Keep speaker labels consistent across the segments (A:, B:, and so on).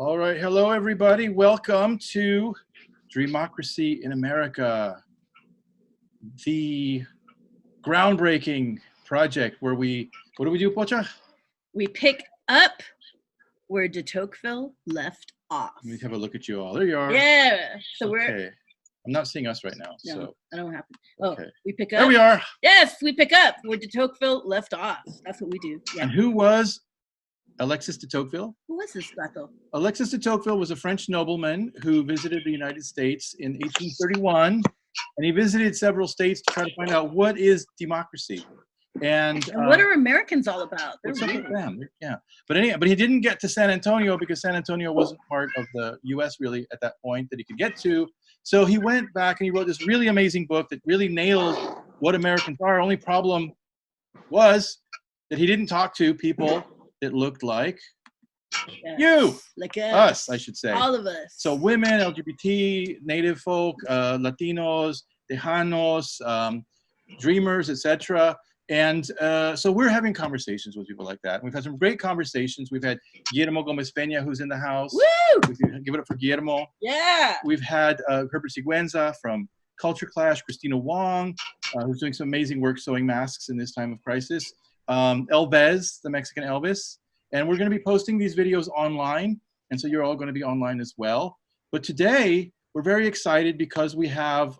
A: All right. Hello, everybody. Welcome to Dreamocracy in America, the groundbreaking project where what do we do, Pocha?
B: We pick up where De Tocqueville left off.
A: Let me have a look at you all. There you are.
B: Yeah. So
A: okay.
B: we're.
A: I'm not seeing us right now.
B: No,
A: so
B: I don't know what happened. Oh,
A: okay.
B: We pick up.
A: There we are.
B: Yes, we pick up where De Tocqueville left off. That's what we do. Yeah.
A: And who was Alexis de Tocqueville?
B: Who was this gato?
A: Alexis de Tocqueville was a French nobleman who visited the United States in 1831, and he visited several states to try to find out what is democracy. And
B: what are Americans all about?
A: What's up with them? Yeah, but he didn't get to San Antonio because San Antonio wasn't part of the U.S. really at that point that he could get to. So he went back and he wrote this really amazing book that really nails what Americans are. Only problem was that he didn't talk to people that looked like you,
B: like
A: us, I should say.
B: All of us.
A: So women, LGBT, native folk, Latinos, Tejanos, dreamers, etc. And so we're having conversations with people like that. We've had some great conversations. We've had Guillermo Gomez Peña, who's in the house.
B: Woo!
A: Give it up for Guillermo.
B: Yeah.
A: We've had Herbert Siguenza from Culture Clash, Christina Wong, who's doing some amazing work sewing masks in this time of crisis. Elvez, the Mexican Elvis. And we're going to be posting these videos online. And so you're all going to be online as well. But today, we're very excited because we have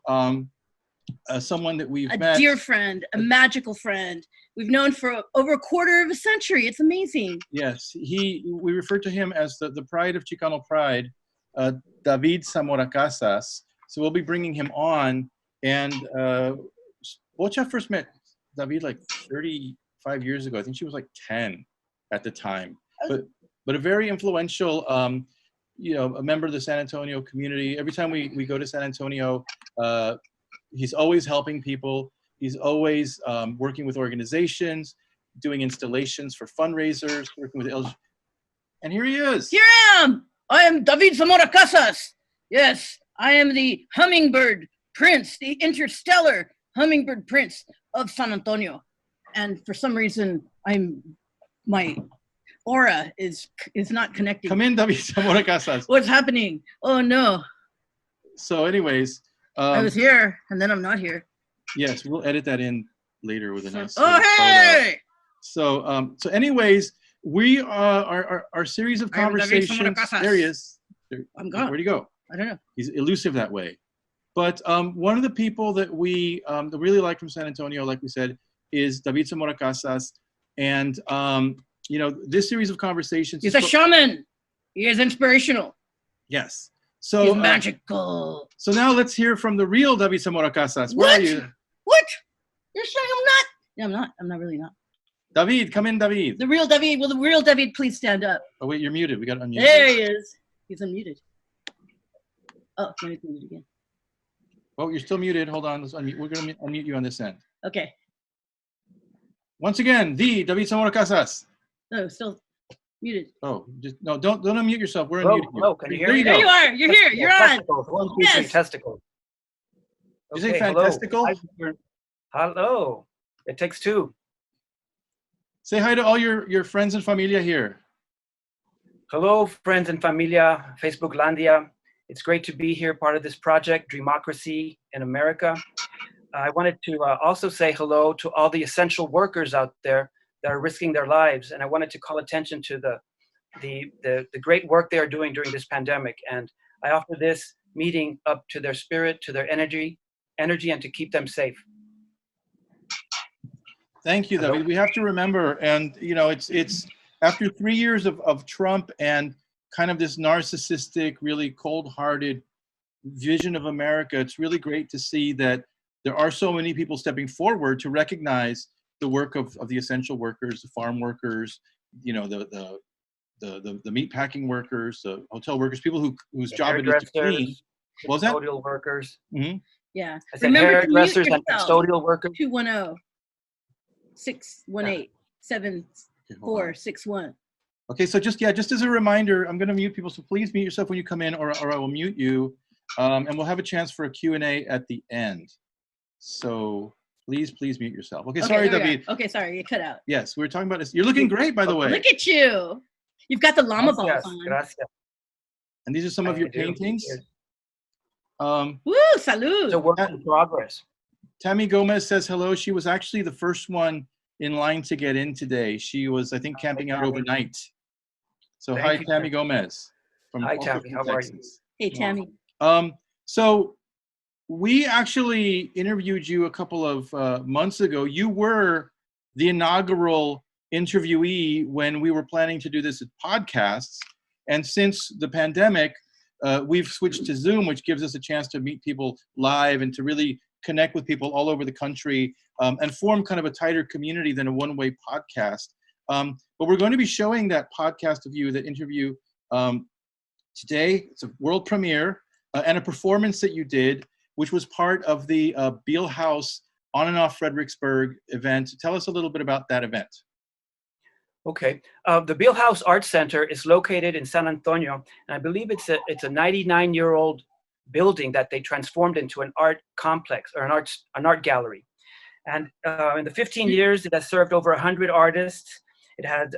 A: someone that we've met.
B: A dear friend, a magical friend. We've known for over a quarter of a century. It's amazing.
A: Yes, we refer to him as the pride of Chicano pride, David Zamora Casas. So we'll be bringing him on. And Pocha first met David like 35 years ago. I think she was like 10 at the time. But a very influential, a member of the San Antonio community. Every time we go to San Antonio, he's always helping people. He's always working with organizations, doing installations for fundraisers, working with LG. And here he is.
B: Here I am. I am David Zamora Casas. Yes, I am the hummingbird prince, the interstellar hummingbird prince of San Antonio. And for some reason, my aura is not connecting.
A: Come in, David Zamora Casas.
B: What's happening? Oh no.
A: So anyways.
B: I was here and then I'm not here.
A: Yes, we'll edit that in later with a nice
B: hey!
A: Photo. So anyways, we our series of conversations. There he is.
B: I'm gone.
A: Where'd he go?
B: I don't know.
A: He's elusive that way. But one of the people that we really like from San Antonio, like we said, is David Zamora Casas. And this series of conversations.
B: He's a shaman. He is inspirational.
A: Yes. So
B: he's magical.
A: So now let's hear from the real David Zamora Casas. Where are you?
B: What? You're saying I'm not? Yeah, I'm not. I'm not really not.
A: David, come in, David.
B: The real David. Will the real David please stand up?
A: Oh wait, you're muted. We got to unmute.
B: There he is. He's unmuted. Oh, let me mute again.
A: Oh, you're still muted. Hold on. Let's unmute. We're going to unmute you on this end.
B: Okay.
A: Once again, the David Zamora Casas.
B: No, still muted.
A: Oh, don't unmute yourself. We're unmuted.
C: Hello, can you hear
A: me?
C: me?
B: There you are. You're here. You're on.
C: Testicles. 1, 2, 3, testicles.
A: Did you say fantastical?
C: Hello. It takes two.
A: Say hi to all your friends and familia here.
C: Hello, friends and familia, Facebook Landia. It's great to be here, part of this project, Dreamocracy in America. I wanted to also say hello to all the essential workers out there that are risking their lives. And I wanted to call attention to the great work they are doing during this pandemic. And I offer this meeting up to their spirit, to their energy, and to keep them safe.
A: Thank you, David. We have to remember, and it's after 3 years of Trump and kind of this narcissistic, really cold-hearted vision of America, it's really great to see that there are so many people stepping forward to recognize the work of the essential workers, the farm workers, the meat packing workers, the hotel workers, people whose job it is to clean.
C: What was that? Custodial workers.
A: Mm-hmm.
B: Yeah.
C: I said hairdressers and custodial workers.
B: 210-618-7461.
A: Okay, so just as a reminder, I'm going to mute people, so please mute yourself when you come in, or I will mute you, and we'll have a chance for a Q&A at the end. So please mute yourself. Okay, sorry, David.
B: Okay, sorry, you cut out.
A: Yes, we were talking about this. You're looking great, by the way.
B: Look at you. You've got the llama balls on.
C: Gracias.
A: And these are some of your paintings.
B: Woo, salud.
C: It's a work in progress.
A: Tammy Gomez says hello. She was actually the first one in line to get in today. She was, I think, camping out overnight. So
C: Thank
A: hi,
C: you,
A: Tammy Gomez.
C: Hi,
A: also
C: Tammy.
A: from
C: How are
A: Texas.
B: Hey, Tammy.
A: So we actually interviewed you a couple of months ago. You were the inaugural interviewee when we were planning to do this as podcasts. And since the pandemic, we've switched to Zoom, which gives us a chance to meet people live and to really connect with people all over the country and form kind of a tighter community than a one-way podcast. But we're going to be showing that podcast of you, that interview today. It's a world premiere and a performance that you did, which was part of the Beale House On and Off Fredericksburg event. Tell us a little bit about that event.
C: Okay, the Beale House Art Center is located in San Antonio, and I believe it's a 99-year-old building that they transformed into an art complex or an art gallery. And in the 15 years, it has served over 100 artists. It had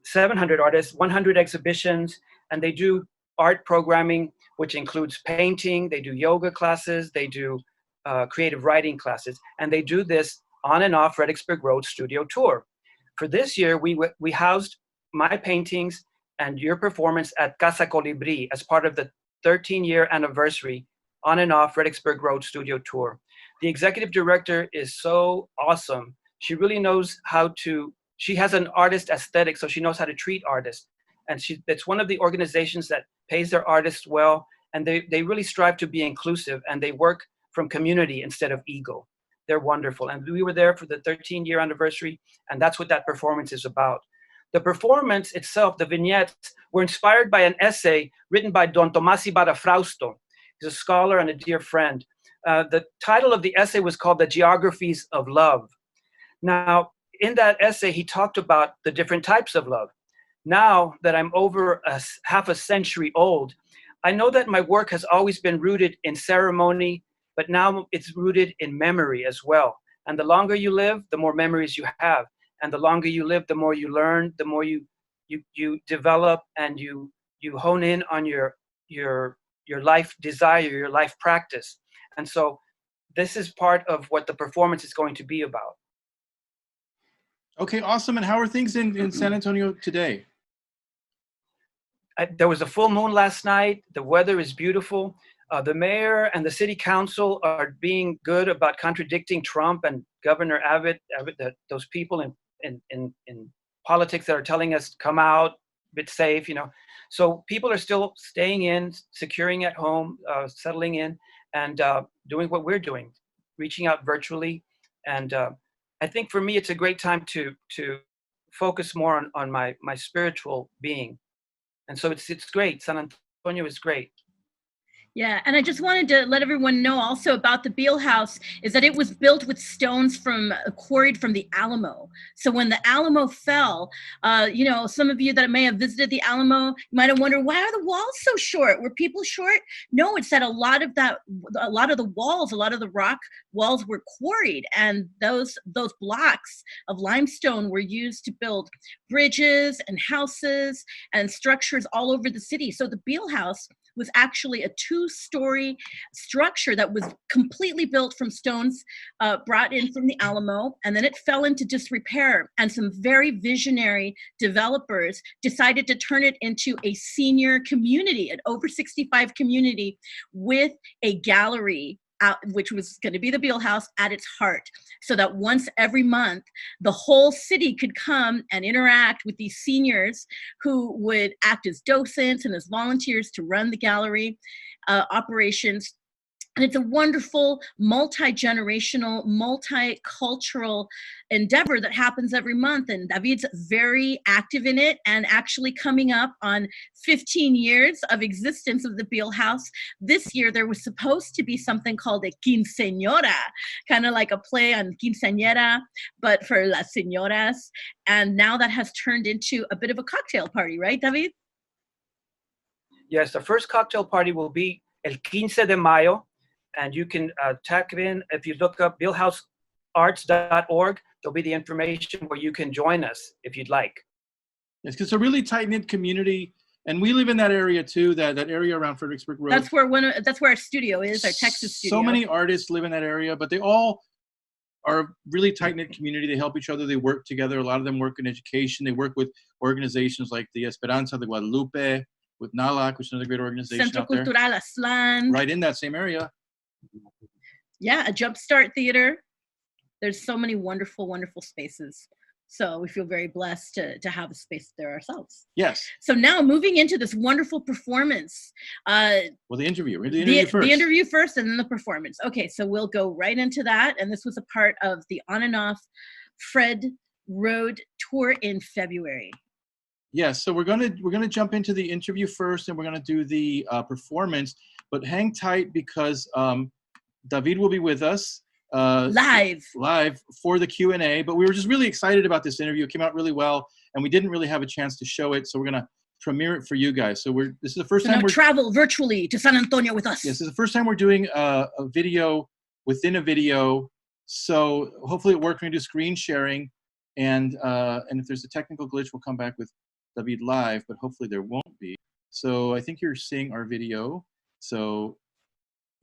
C: 700 artists, 100 exhibitions, and they do art programming, which includes painting. They do yoga classes. They do creative writing classes, and they do this on and off Fredericksburg Road studio tour. For this year, we housed my paintings and your performance at Casa Colibri as part of the 13-year anniversary on and off Fredericksburg Road studio tour. The executive director is so awesome. She really knows how to, she has an artist aesthetic, so she knows how to treat artists. And it's one of the organizations that pays their artists well, and they really strive to be inclusive, and they work from community instead of ego. They're wonderful. And we were there for the 13-year anniversary, and that's what that performance is about. The performance itself, the vignettes, were inspired by an essay written by Don Tomasi Barafrausto. He's a scholar and a dear friend. The title of the essay was called The Geographies of Love. Now, in that essay, he talked about the different types of love. Now that I'm over half a century old, I know that my work has always been rooted in ceremony, but now it's rooted in memory as well. And the longer you live, the more memories you have. And the longer you live, the more you learn, the more you develop, and you hone in on your life desire, your life practice. And so this is part of what the performance is going to be about.
A: Okay, awesome. And how are things in San Antonio today?
C: There was a full moon last night. The weather is beautiful. The mayor and the city council are being good about contradicting Trump and Governor Abbott, those people in politics that are telling us come out, bit safe, you know. So people are still staying in, securing at home, settling in, and doing what we're doing, reaching out virtually. And I think for me, it's a great time to focus more on my spiritual being. And so it's great. San Antonio is great.
B: Yeah, and I just wanted to let everyone know also about the Beale House is that it was built with stones quarried from the Alamo. So when the Alamo fell, you know, some of you that may have visited the Alamo might have wondered, why are the walls so short? Were people short? No, it's that a lot of the walls, a lot of the rock walls were quarried, and those blocks of limestone were used to build bridges and houses and structures all over the city. So the Beale House was actually a 2-story structure that was completely built from stones brought in from the Alamo, and then it fell into disrepair, and some very visionary developers decided to turn it into a senior community, an over 65 community with a gallery, which was going to be the Beale House at its heart, so that once every month, the whole city could come and interact with these seniors who would act as docents and as volunteers to run the gallery operations. And it's a wonderful, multi-generational, multicultural endeavor that happens every month. And David's very active in it, and actually coming up on 15 years of existence of the Beale House. This year, there was supposed to be something called a quinceañera, kind of like a play on quinceañera, but for las señoras. And now that has turned into a bit of a cocktail party, right, David?
C: Yes, the first cocktail party will be el 15 de mayo. And you can tap in, if you look up bealehousearts.org, there'll be the information where you can join us if you'd like.
A: Yes, because it's a really tight-knit community. And we live in that area too, that area around Fredericksburg Road.
B: That's where our studio is, our Texas studio.
A: So many artists live in that area, but they all are a really tight-knit community. They help each other. They work together. A lot of them work in education. They work with organizations like the Esperanza de Guadalupe, with NALAC, which is another great organization
B: Centro
A: out there.
B: Cultural Aslan.
A: Right in that same area.
B: Yeah, a Jumpstart Theater. There's so many wonderful, wonderful spaces. So we feel very blessed to have a space there ourselves.
A: Yes.
B: So now moving into this wonderful performance.
A: Well, the interview. We're the interview first.
B: The interview first and then the performance. Okay, so we'll go right into that. And this was a part of the On and Off Fred Road tour in February.
A: Yes, so we're gonna jump into the interview first, and we're gonna do the performance. But hang tight because David will be with us. Live for the Q&A, but we were just really excited about this interview. It came out really well, and we didn't really have a chance to show it, so we're gonna premiere it for you guys. So this is the first time we're
B: travel virtually to San Antonio with us.
A: Yes, this is the first time we're doing a video within a video. So hopefully it works when we do screen sharing, and if there's a technical glitch, we'll come back with David live, but hopefully there won't be. So I think you're seeing our video. So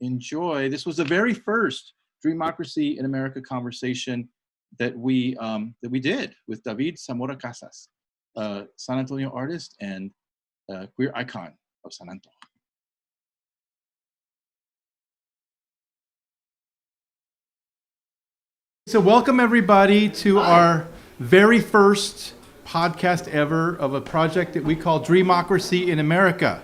A: enjoy. This was the very first Dreamocracy in America conversation that we did with David Zamora Casas, San Antonio artist and queer icon of San Anto. So welcome everybody to our very first podcast ever of a project that we call Dreamocracy in America.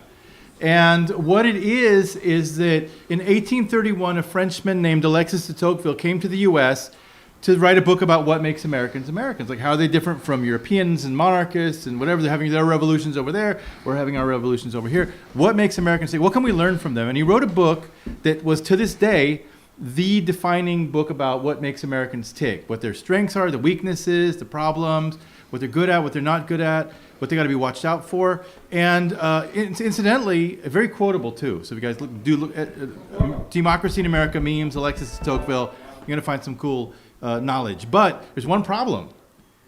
A: And what it is that in 1831, a Frenchman named Alexis De Tocqueville came to the U.S. to write a book about what makes Americans Americans. Like, how are they different from Europeans and monarchists and whatever? They're having their revolutions over there. We're having our revolutions over here. What makes Americans what can we learn from them? And he wrote a book that was, to this day, the defining book about what makes Americans tick, what their strengths are, the weaknesses, the problems, what they're good at, what they're not good at, what they got to be watched out for, and incidentally, very quotable too. So if you guys look at Democracy in America memes, Alexis de Tocqueville, you're going to find some cool knowledge. But there's one problem.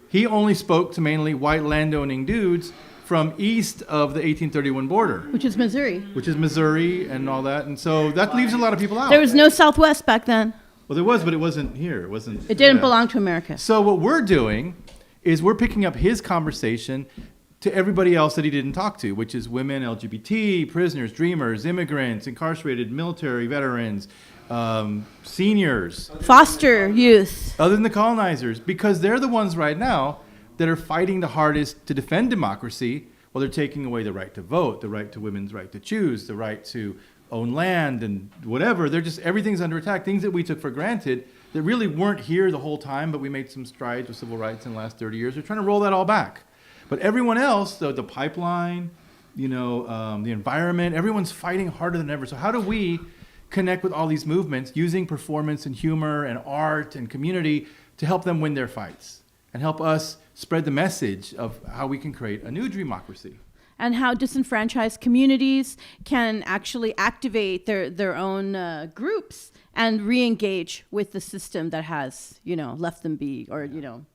A: He only spoke to mainly white landowning dudes from east of the 1831 border.
B: Which is Missouri.
A: Which is Missouri and all that. And so that leaves a lot of people out.
B: There was no Southwest back then.
A: Well, there was, but it wasn't here.
B: It didn't belong to America.
A: So what we're doing is we're picking up his conversation to everybody else that he didn't talk to, which is women, LGBT, prisoners, dreamers, immigrants, incarcerated, military veterans, seniors.
B: Foster youth.
A: Other than the colonizers, because they're the ones right now that are fighting the hardest to defend democracy while they're taking away the right to vote, the right to women's right to choose, the right to own land and whatever. They're just, everything's under attack. Things that we took for granted that really weren't here the whole time, but we made some strides with civil rights in the last 30 years. They're trying to roll that all back. But everyone else, the pipeline, the environment, everyone's fighting harder than ever. So how do we connect with all these movements using performance and humor and art and community to help them win their fights and help us spread the message of how we can create a new dreamocracy?
D: And how disenfranchised communities can actually activate their own groups and re-engage with the system that has, left them be or,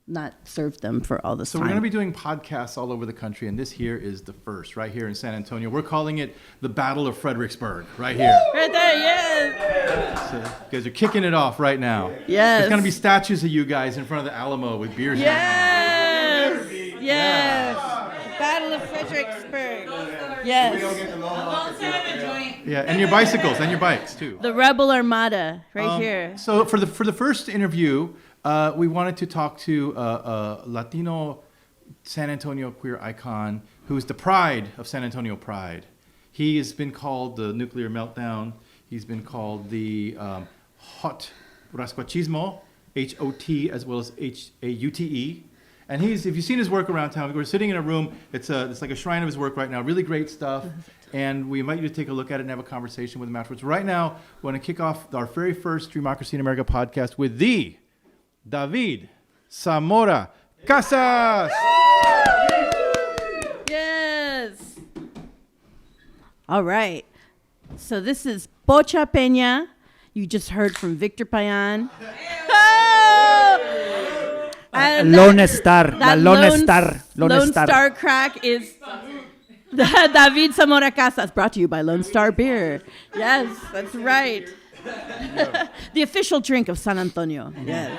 D: not served them for all this time.
A: So we're going to be doing podcasts all over the country, and this here is the first, right here in San Antonio. We're calling it the Battle of Fredericksburg, right here.
D: Right there, yes.
A: So you guys are kicking it off right now.
D: Yes.
A: There's going to be statues of you guys in front of the Alamo with beers.
D: Yes. Yes. Battle of Fredericksburg. Yes.
A: Yeah, and your bicycles and your bikes too.
D: The Rebel Armada, right here.
A: So for the first interview, we wanted to talk to a Latino San Antonio queer icon who's the pride of San Antonio Pride. He has been called the Nuclear Meltdown. He's been called the hot rasquachismo, H-O-T as well as H-A-U-T-E. And if you've seen his work around town, we're sitting in a room, it's like a shrine of his work right now, really great stuff. And we invite you to take a look at it and have a conversation with him afterwards. Right now, we want to kick off our very first Dreamocracy in America podcast with the David Zamora Casas.
D: Yes. All right. So this is POCHA PEÑA. You just heard from Victor PAYAN.
E: Lone Star, the Lone Star.
D: Lone Star crack is David Zamora Casas, brought to you by Lone Star Beer. Yes, that's right. The official drink of San Antonio. Yes.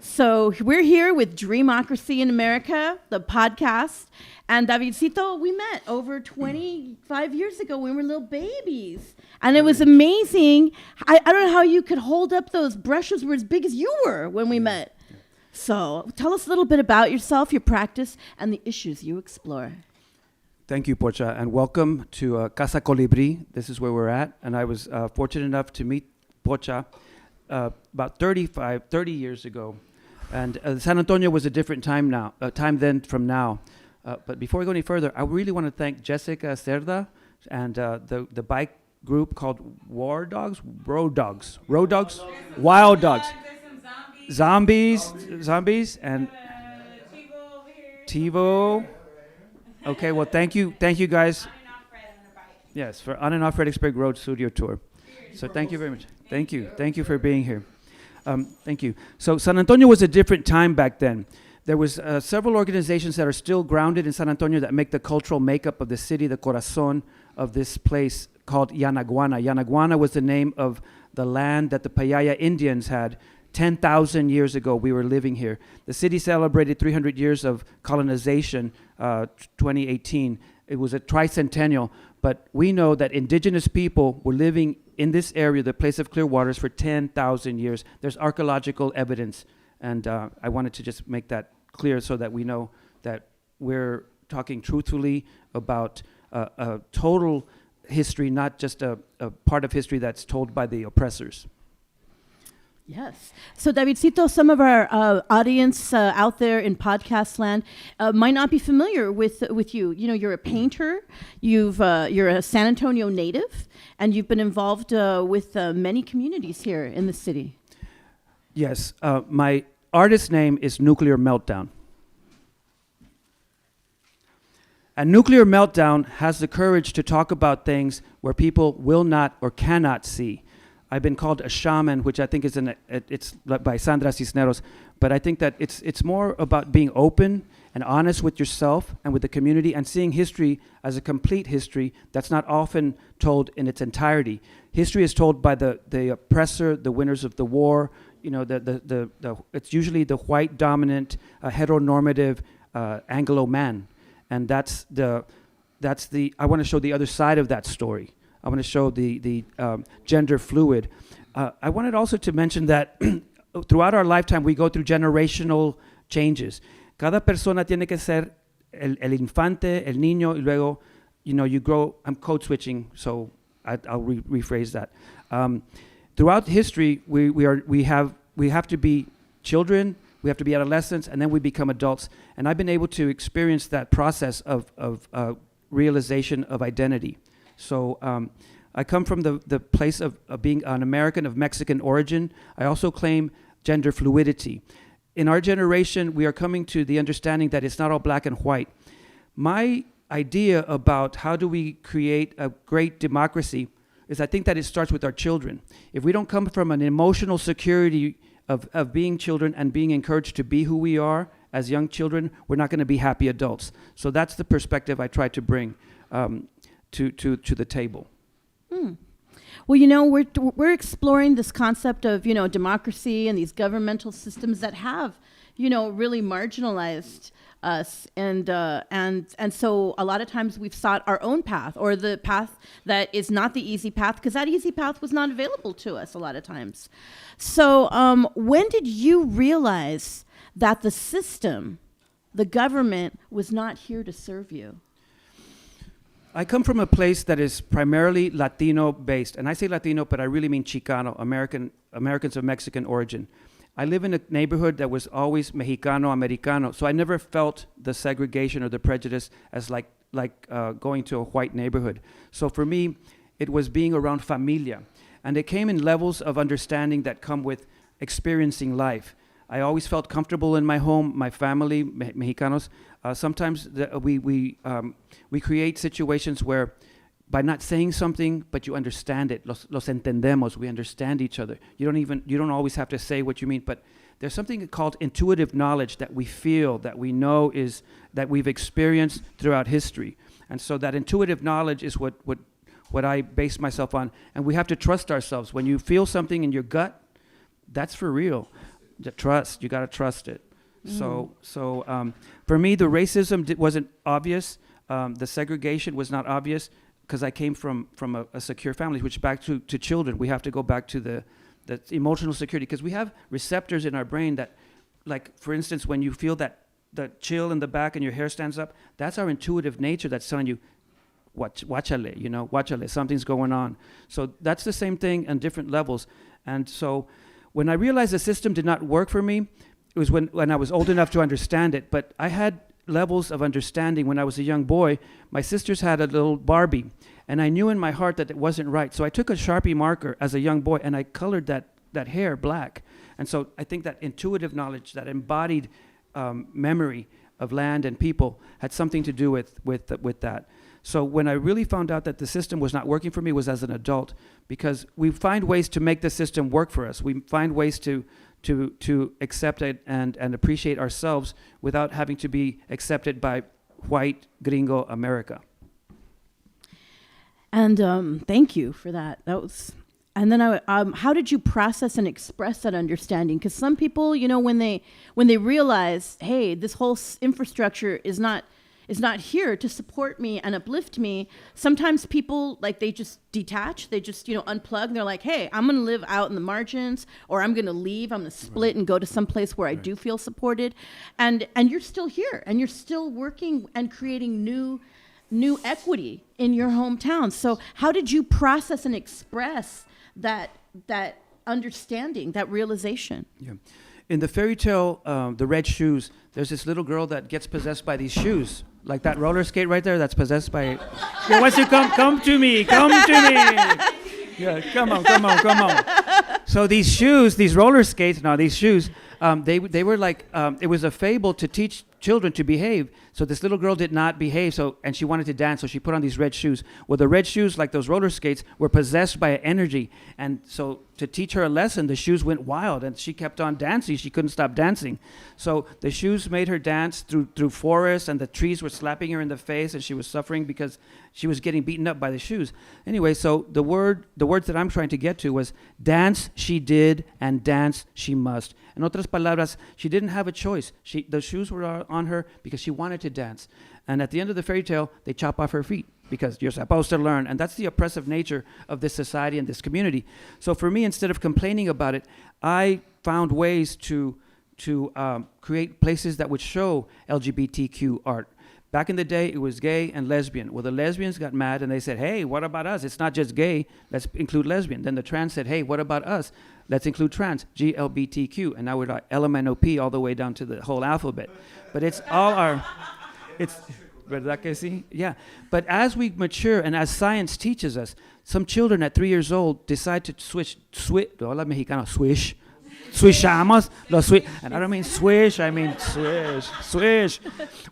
D: So we're here with Dreamocracy in America, the podcast. And Davidcito, we met over 25 years ago when we were little babies. And it was amazing. I don't know how you could hold up those brushes were as big as you were when we met. So tell us a little bit about yourself, your practice, and the issues you explore.
E: Thank you, Pocha, and welcome to Casa Colibri. This is where we're at. And I was fortunate enough to meet Pocha about 30 years ago. And San Antonio was a different time then from now. But before we go any further, I really want to thank Jessica Cerda and the bike group called Road Dogs, Wild Dogs, Zombies, and TiVo. Okay, well, thank you guys. Yes, for On and Off Fredericksburg Road Studio Tour. So thank you very much. Thank you for being here. Thank you. So San Antonio was a different time back then. There was several organizations that are still grounded in San Antonio that make the cultural makeup of the city, the corazon of this place, called Yanaguana. Yanaguana was the name of the land that the PAYAN Indians had 10,000 years ago. We were living here. The city celebrated 300 years of colonization, 2018. It was a tricentennial, but we know that indigenous people were living in this area, the place of clear waters, for 10,000 years. There's archaeological evidence, and I wanted to just make that clear so that we know that we're talking truthfully about a total history, not just a part of history that's told by the oppressors.
D: Yes. So, Davidcito, some of our audience out there in podcast land might not be familiar with you. You know, you're a painter. You're a San Antonio native, and you've been involved with many communities here in the city.
E: Yes. My artist name is Nuclear Meltdown. And Nuclear Meltdown has the courage to talk about things where people will not or cannot see. I've been called a shaman, which I think is it's by Sandra Cisneros, but I think that it's more about being open and honest with yourself and with the community and seeing history as a complete history that's not often told in its entirety. History is told by the oppressor, the winners of the war. You know, it's usually the white dominant, heteronormative Anglo man, and that's the I want to show the other side of that story. I want to show the gender fluid. I wanted also to mention that throughout our lifetime, we go through generational changes. Cada persona tiene que ser el infante, el niño, y luego, you know, you grow. I'm code switching, so I'll rephrase that. Throughout history, we have to be children, we have to be adolescents, and then we become adults. And I've been able to experience that process of realization of identity. So I come from the place of being an American of Mexican origin. I also claim gender fluidity. In our generation, we are coming to the understanding that it's not all black and white. My idea about how do we create a great democracy is I think that it starts with our children. If we don't come from an emotional security of being children and being encouraged to be who we are as young children, we're not going to be happy adults. So that's the perspective I try to bring to the table.
D: Well, you know, we're exploring this concept of, you know, democracy and these governmental systems that have, you know, really marginalized us, and so a lot of times we've sought our own path, or the path that is not the easy path, because that easy path was not available to us a lot of times. So when did you realize that the system, the government, was not here to serve you?
E: I come from a place that is primarily Latino-based, and I say Latino, but I really mean Chicano, Americans of Mexican origin. I live in a neighborhood that was always Mexicano-Americano, so I never felt the segregation or the prejudice as like going to a white neighborhood. So for me, it was being around familia, and it came in levels of understanding that come with experiencing life. I always felt comfortable in my home, my family, Mexicanos. Sometimes we create situations where, by not saying something, but you understand it. Los entendemos. We understand each other. You don't always have to say what you mean, but there's something called intuitive knowledge that we feel, that we know that we've experienced throughout history. And so that intuitive knowledge is what I base myself on. And we have to trust ourselves. When you feel something in your gut, that's for real. The trust, you got to trust it. So for me, the racism wasn't obvious. The segregation was not obvious because I came from a secure family, which back to children, we have to go back to the emotional security, because we have receptors in our brain that, like, for instance, when you feel that chill in the back and your hair stands up, that's our intuitive nature that's telling you, watchale, watchale, something's going on. So that's the same thing on different levels. And so when I realized the system did not work for me, it was when I was old enough to understand it. But I had levels of understanding when I was a young boy. My sisters had a little Barbie, and I knew in my heart that it wasn't right. So I took a Sharpie marker as a young boy, and I colored that hair black. And so I think that intuitive knowledge, that embodied memory of land and people, had something to do with that. So when I really found out that the system was not working for me was as an adult, because we find ways to make the system work for us. We find ways to accept it and appreciate ourselves without having to be accepted by white gringo America.
D: And thank you for that. That was. And then how did you process and express that understanding? Because some people, when they realize, hey, this whole infrastructure is not here to support me and uplift me, sometimes people, like, they just detach, they just, unplug, and they're like, hey, I'm going to live out in the margins, or I'm going to leave, I'm going to split and go to some place where I do feel supported. And you're still here, and you're still working and creating new equity in your hometown. So how did you process and express that understanding, that realization?
E: Yeah. In the fairy tale, The Red Shoes, there's this little girl that gets possessed by these shoes. Like that roller skate right there, that's possessed by... Yeah, wants to come to me. Yeah, come on. So these shoes, these roller skates, these shoes, they were like, it was a fable to teach children to behave. So this little girl did not behave, and she wanted to dance, so she put on these red shoes. Well, the red shoes, like those roller skates, were possessed by an energy. And so to teach her a lesson, the shoes went wild, and she kept on dancing. She couldn't stop dancing. So the shoes made her dance through forests, and the trees were slapping her in the face, and she was suffering because she was getting beaten up by the shoes. Anyway, so the words that I'm trying to get to was dance she did, and dance she must. In otras palabras, she didn't have a choice. The shoes were on her because she wanted to dance. And at the end of the fairy tale, they chop off her feet because you're supposed to learn. And that's the oppressive nature of this society and this community. So for me, instead of complaining about it, I found ways to create places that would show LGBTQ art. Back in the day, it was gay and lesbian. Well, the lesbians got mad and they said, hey, what about us? It's not just gay, let's include lesbian. Then the trans said, hey, what about us? Let's include trans, GLBTQ. And now we're like LMNOP all the way down to the whole alphabet. But it's all ¿verdad que sí? Yeah. But as we mature and as science teaches us, some children at 3 years old decide to hola mexicano, swishamos, and I don't mean swish, I mean swish.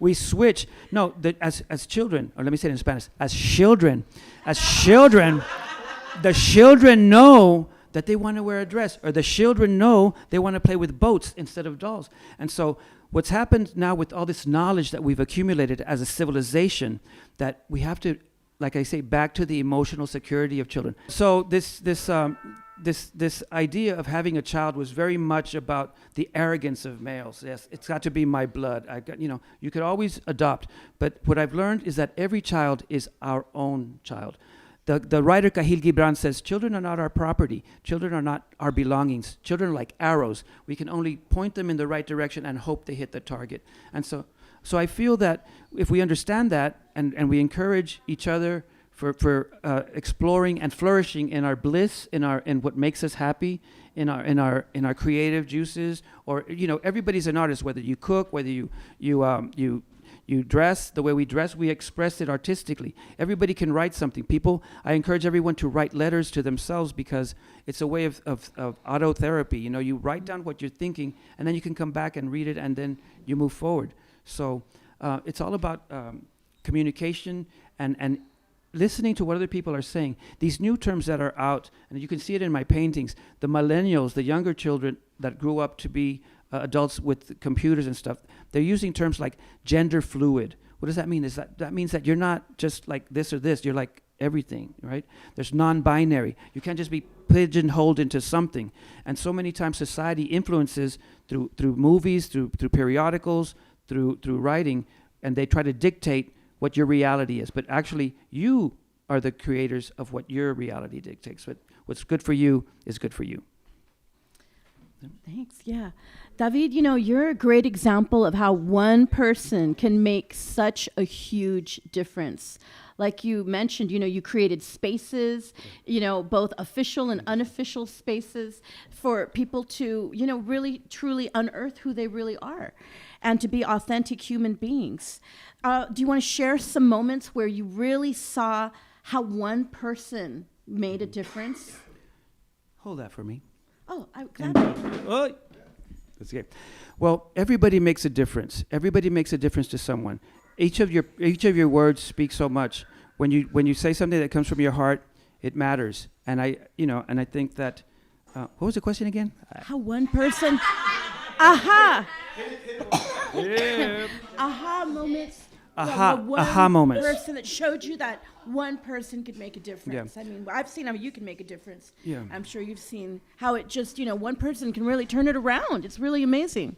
E: We switch. No, as children, or let me say it in Spanish, as children, the children know that they want to wear a dress, or the children know they want to play with boats instead of dolls. And so what's happened now with all this knowledge that we've accumulated as a civilization, that we have to, like I say, back to the emotional security of children. So this idea of having a child was very much about the arrogance of males. Yes, it's got to be my blood. You could always adopt, but what I've learned is that every child is our own child. The writer Kahil Gibran says, children are not our property. Children are not our belongings. Children are like arrows. We can only point them in the right direction and hope they hit the target. And so I feel that if we understand that and we encourage each other for exploring and flourishing in our bliss, in what makes us happy, in our creative juices, or everybody's an artist. Whether you cook, whether you dress the way we dress, we express it artistically. Everybody can write something. I encourage everyone to write letters to themselves because it's a way of autotherapy. You write down what you're thinking, and then you can come back and read it, and then you move forward. So it's all about communication and listening to what other people are saying. These new terms that are out, and you can see it in my paintings, the millennials, the younger children that grew up to be adults with computers and stuff, they're using terms like gender fluid. What does that mean? That means that you're not just like this or this. You're like everything, right? There's non-binary. You can't just be pigeonholed into something. And so many times society influences through movies, through periodicals, through writing, and they try to dictate what your reality is. But actually, you are the creators of what your reality dictates. What's good for you is good for you.
D: Thanks. Yeah. David, you're a great example of how one person can make such a huge difference. Like you mentioned, you created spaces, both official and unofficial spaces for people to, really truly unearth who they really are and to be authentic human beings. Do you want to share some moments where you really saw how one person made a difference?
E: Hold that for me.
D: Oh, I'm glad.
E: Oh, that's okay. Well, everybody makes a difference. Everybody makes a difference to someone. Each of your words speaks so much. When you say something that comes from your heart, it matters. And I think that. What was the question again?
D: How one person. Aha.
E: Yeah.
D: Aha moments.
E: Aha moments.
D: Person that showed you that one person could make a difference.
E: Yeah.
D: I mean, I've seen how you can make a difference.
E: Yeah.
D: I'm sure you've seen how it just, one person can really turn it around. It's really amazing.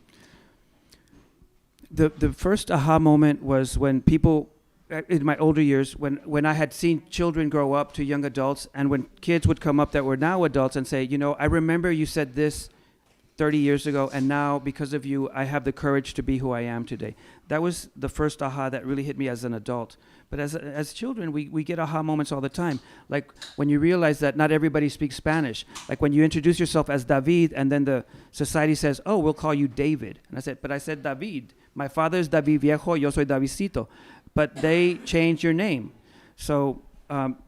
E: The first aha moment was when people, in my older years, when I had seen children grow up to young adults, and when kids would come up that were now adults and say, I remember you said this 30 years ago, and now because of you, I have the courage to be who I am today. That was the first aha that really hit me as an adult. But as children, we get aha moments all the time. Like when you realize that not everybody speaks Spanish. Like when you introduce yourself as David, and then the society says, oh, we'll call you David. And I said David. My father is David Viejo, yo soy Davidcito. But they changed your name. So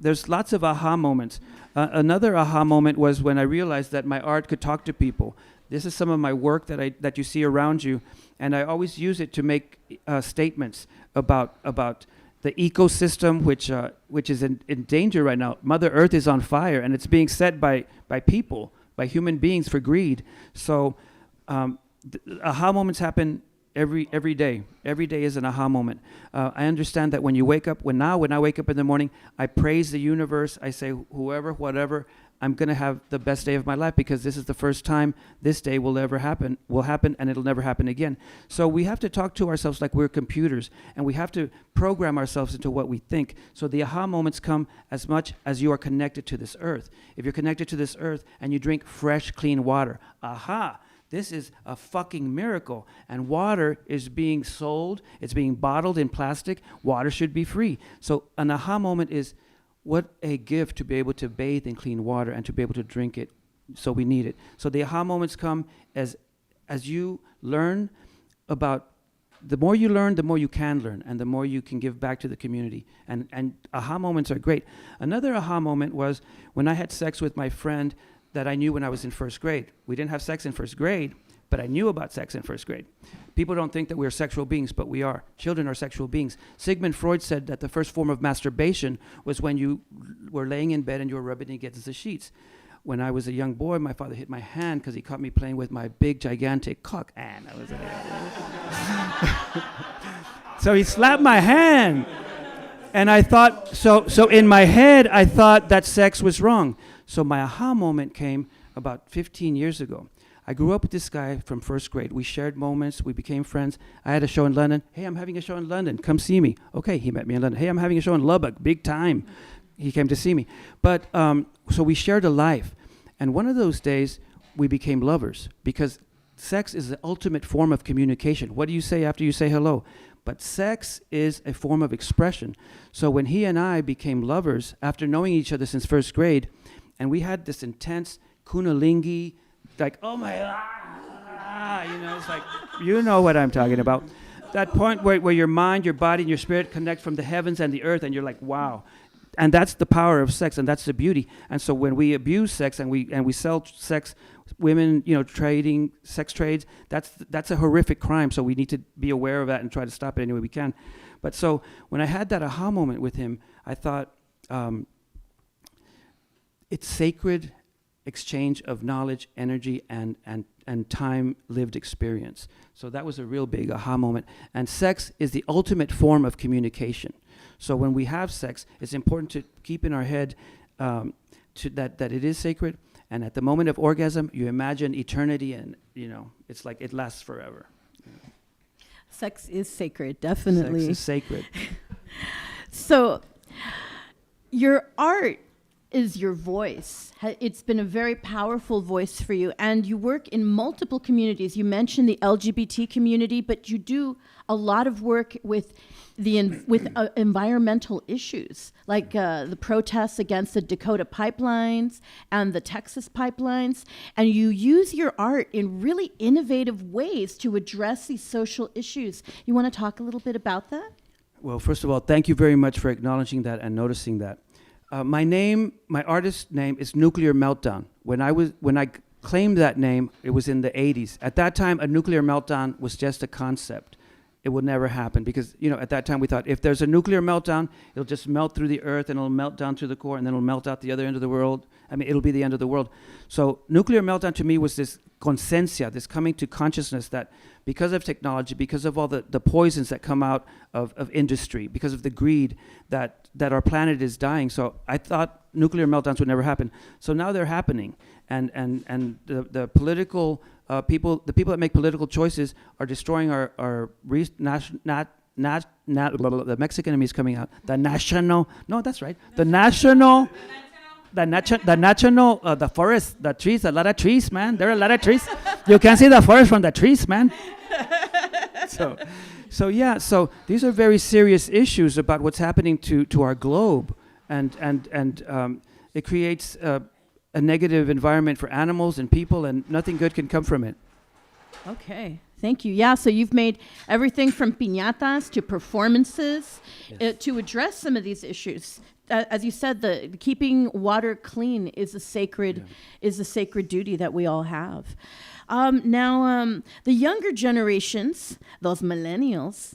E: there's lots of aha moments. Another aha moment was when I realized that my art could talk to people. This is some of my work that you see around you, and I always use it to make statements about the ecosystem, which is in danger right now. Mother Earth is on fire, and it's being set by people, by human beings for greed. So aha moments happen every day. Every day is an aha moment. I understand that when you wake up, when I wake up in the morning, I praise the universe. I say, whoever, whatever, I'm going to have the best day of my life because this is the first time this day will happen, and it'll never happen again. So we have to talk to ourselves like we're computers, and we have to program ourselves into what we think. So the aha moments come as much as you are connected to this earth. If you're connected to this earth and you drink fresh, clean water, aha, this is a fucking miracle. And water is being sold. It's being bottled in plastic. Water should be free. So an aha moment is, what a gift to be able to bathe in clean water and to be able to drink it. So we need it. So the aha moments come as you learn about, the more you learn, the more you can learn, and the more you can give back to the community. And aha moments are great. Another aha moment was when I had sex with my friend that I knew when I was in first grade. We didn't have sex in first grade, but I knew about sex in first grade. People don't think that we're sexual beings, but we are. Children are sexual beings. Sigmund Freud said that the first form of masturbation was when you were laying in bed and you were rubbing against the sheets. When I was a young boy, my father hit my hand because he caught me playing with my big, gigantic cock. And I was like, so he slapped my hand. And I thought, so in my head, I thought that sex was wrong. So my aha moment came about 15 years ago. I grew up with this guy from first grade. We shared moments. We became friends. I had a show in London. Hey, I'm having a show in London. Come see me. Okay, he met me in London. Hey, I'm having a show in Lubbock. Big time. He came to see me. But so we shared a life. And one of those days, we became lovers because sex is the ultimate form of communication. What do you say after you say hello? But sex is a form of expression. So when he and I became lovers, after knowing each other since first grade, and we had this intense kunalingi, like, oh my, it's like, you know what I'm talking about. That point where your mind, your body, and your spirit connect from the heavens and the earth, and you're like, wow. And that's the power of sex, and that's the beauty. And so when we abuse sex and we sell sex, women, trading, sex trades, that's a horrific crime. So we need to be aware of that and try to stop it any way we can. But so when I had that aha moment with him, I thought, it's sacred exchange of knowledge, energy, and time lived experience. So that was a real big aha moment. And sex is the ultimate form of communication. So when we have sex, it's important to keep in our head that it is sacred. And at the moment of orgasm, you imagine eternity, and it's like it lasts forever.
D: Sex is sacred, definitely.
E: Sex is sacred.
D: So, your art is your voice. It's been a very powerful voice for you, and you work in multiple communities. You mentioned the LGBT community, but you do a lot of work with environmental issues, like the protests against the Dakota pipelines and the Texas pipelines, and you use your art in really innovative ways to address these social issues. You want to talk a little bit about that?
E: Well, first of all, thank you very much for acknowledging that and noticing that. My artist name is Nuclear Meltdown. When I claimed that name, it was in the 80s. At that time, a nuclear meltdown was just a concept. It would never happen because, at that time we thought if there's a nuclear meltdown, it'll just melt through the earth and it'll melt down to the core and then it'll melt out the other end of the world. I mean, it'll be the end of the world. So nuclear meltdown to me was this conciencia, this coming to consciousness that because of technology, because of all the poisons that come out of industry, because of the greed that our planet is dying. So I thought nuclear meltdowns would never happen. So now they're happening. And the political people, the people that make political choices are destroying the Mexican enemy is coming out. The forest, the trees, a lot of trees, man. There are a lot of trees. You can see the forest from the trees, man. So these are very serious issues about what's happening to our globe, and it creates a negative environment for animals and people, and nothing good can come from it.
D: Okay, thank you. Yeah, so you've made everything from piñatas to performances to address some of these issues. As you said, the keeping water clean is a sacred duty that we all have. Now, the younger generations, those millennials,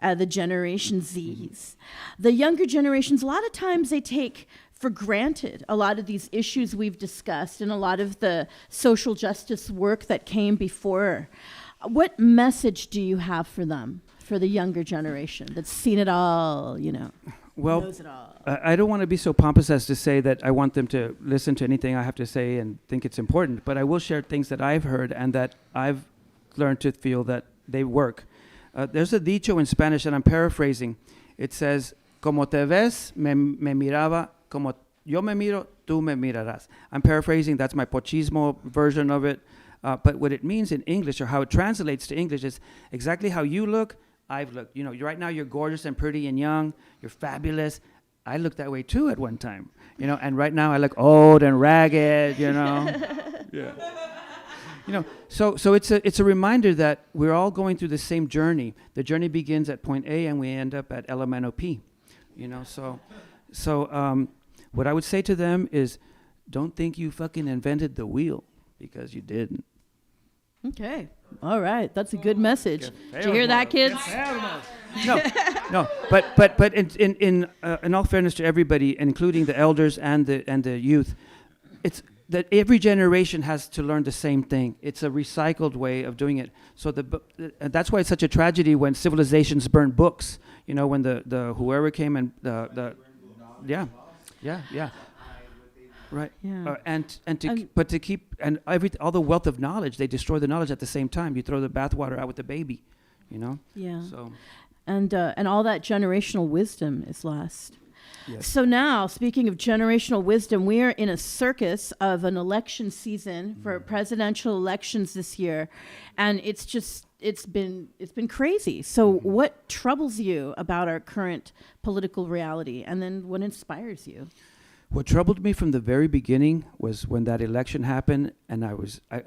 D: the Generation Zs, the younger generations, a lot of times they take for granted a lot of these issues we've discussed and a lot of the social justice work that came before. What message do you have for them, for the younger generation that's seen it all,
E: Well,
D: knows it all?
E: I don't want to be so pompous as to say that I want them to listen to anything I have to say and think it's important, but I will share things that I've heard and that I've learned to feel that they work. There's a dicho in Spanish, and I'm paraphrasing. It says, como te ves, me miraba, como yo me miro, tú me mirarás. I'm paraphrasing, that's my pochismo version of it. But what it means in English, or how it translates to English, is exactly how you look, I've looked. Right now you're gorgeous and pretty and young, you're fabulous. I looked that way too at one time, and right now I look old and ragged, Yeah. So it's a reminder that we're all going through the same journey. The journey begins at point A and we end up at Elemento P, So what I would say to them is, don't think you fucking invented the wheel, because you didn't.
D: Okay. All right. That's a good message. Did you hear that, kids?
E: No. But in all fairness to everybody, including the elders and the youth, it's that every generation has to learn the same thing. It's a recycled way of doing it. So that's why it's such a tragedy when civilizations burn books. When the whoever came and yeah. Right. Yeah. To keep all the wealth of knowledge, they destroy the knowledge at the same time. You throw the bathwater out with the baby,
D: Yeah.
E: So.
D: And all that generational wisdom is lost.
E: Yes.
D: So now, speaking of generational wisdom, we are in a circus of an election season for presidential elections this year, and it's been crazy. So what troubles you about our current political reality, and then what inspires you?
E: What troubled me from the very beginning was when that election happened, and I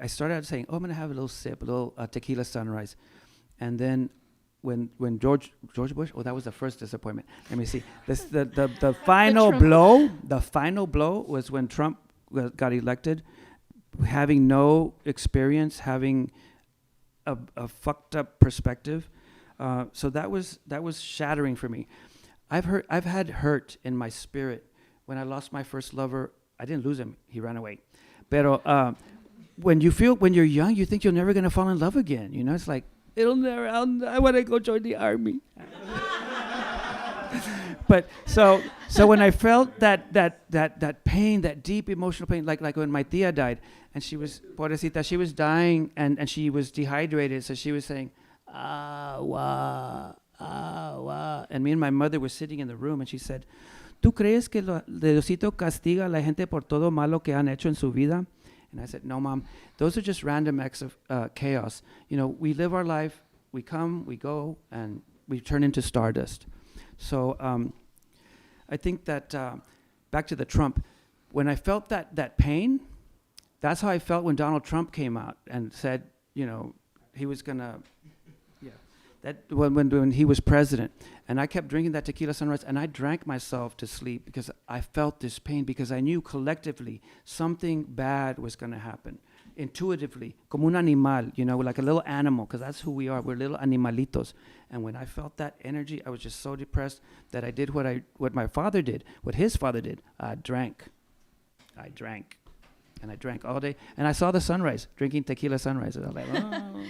E: started out saying, I'm going to have a little sip, a little tequila sunrise. And then when George Bush, that was the first disappointment. Let me see. The final blow was when Trump got elected, having no experience, having a fucked up perspective. So that was shattering for me. I've had hurt in my spirit. When I lost my first lover, I didn't lose him, he ran away. Pero when you're young, you think you're never going to fall in love again. You know, it's like, I want to go join the army. But so when I felt that pain, that deep emotional pain, like when my tia died, and she was, pobrecita, she was dying, and she was dehydrated, so she was saying, agua, agua. And me and my mother were sitting in the room, and she said, ¿Tú crees que Diosito castiga a la gente por todo malo que han hecho en su vida? And I said, no, Mom, those are just random acts of chaos. You know, we live our life, we come, we go, and we turn into stardust. So I think that, back to the Trump, when I felt that pain, that's how I felt when Donald Trump came out and said, you know, he was going to, that when he was president. And I kept drinking that tequila sunrise, and I drank myself to sleep because I felt this pain, because I knew collectively something bad was going to happen. Intuitively, como un animal, you know, like a little animal, because that's who we are. We're little animalitos. And when I felt that energy, I was just so depressed that I did what my father did, what his father did. I drank. And I drank all day. And I saw the sunrise, drinking tequila sunrise. And I was like, oh.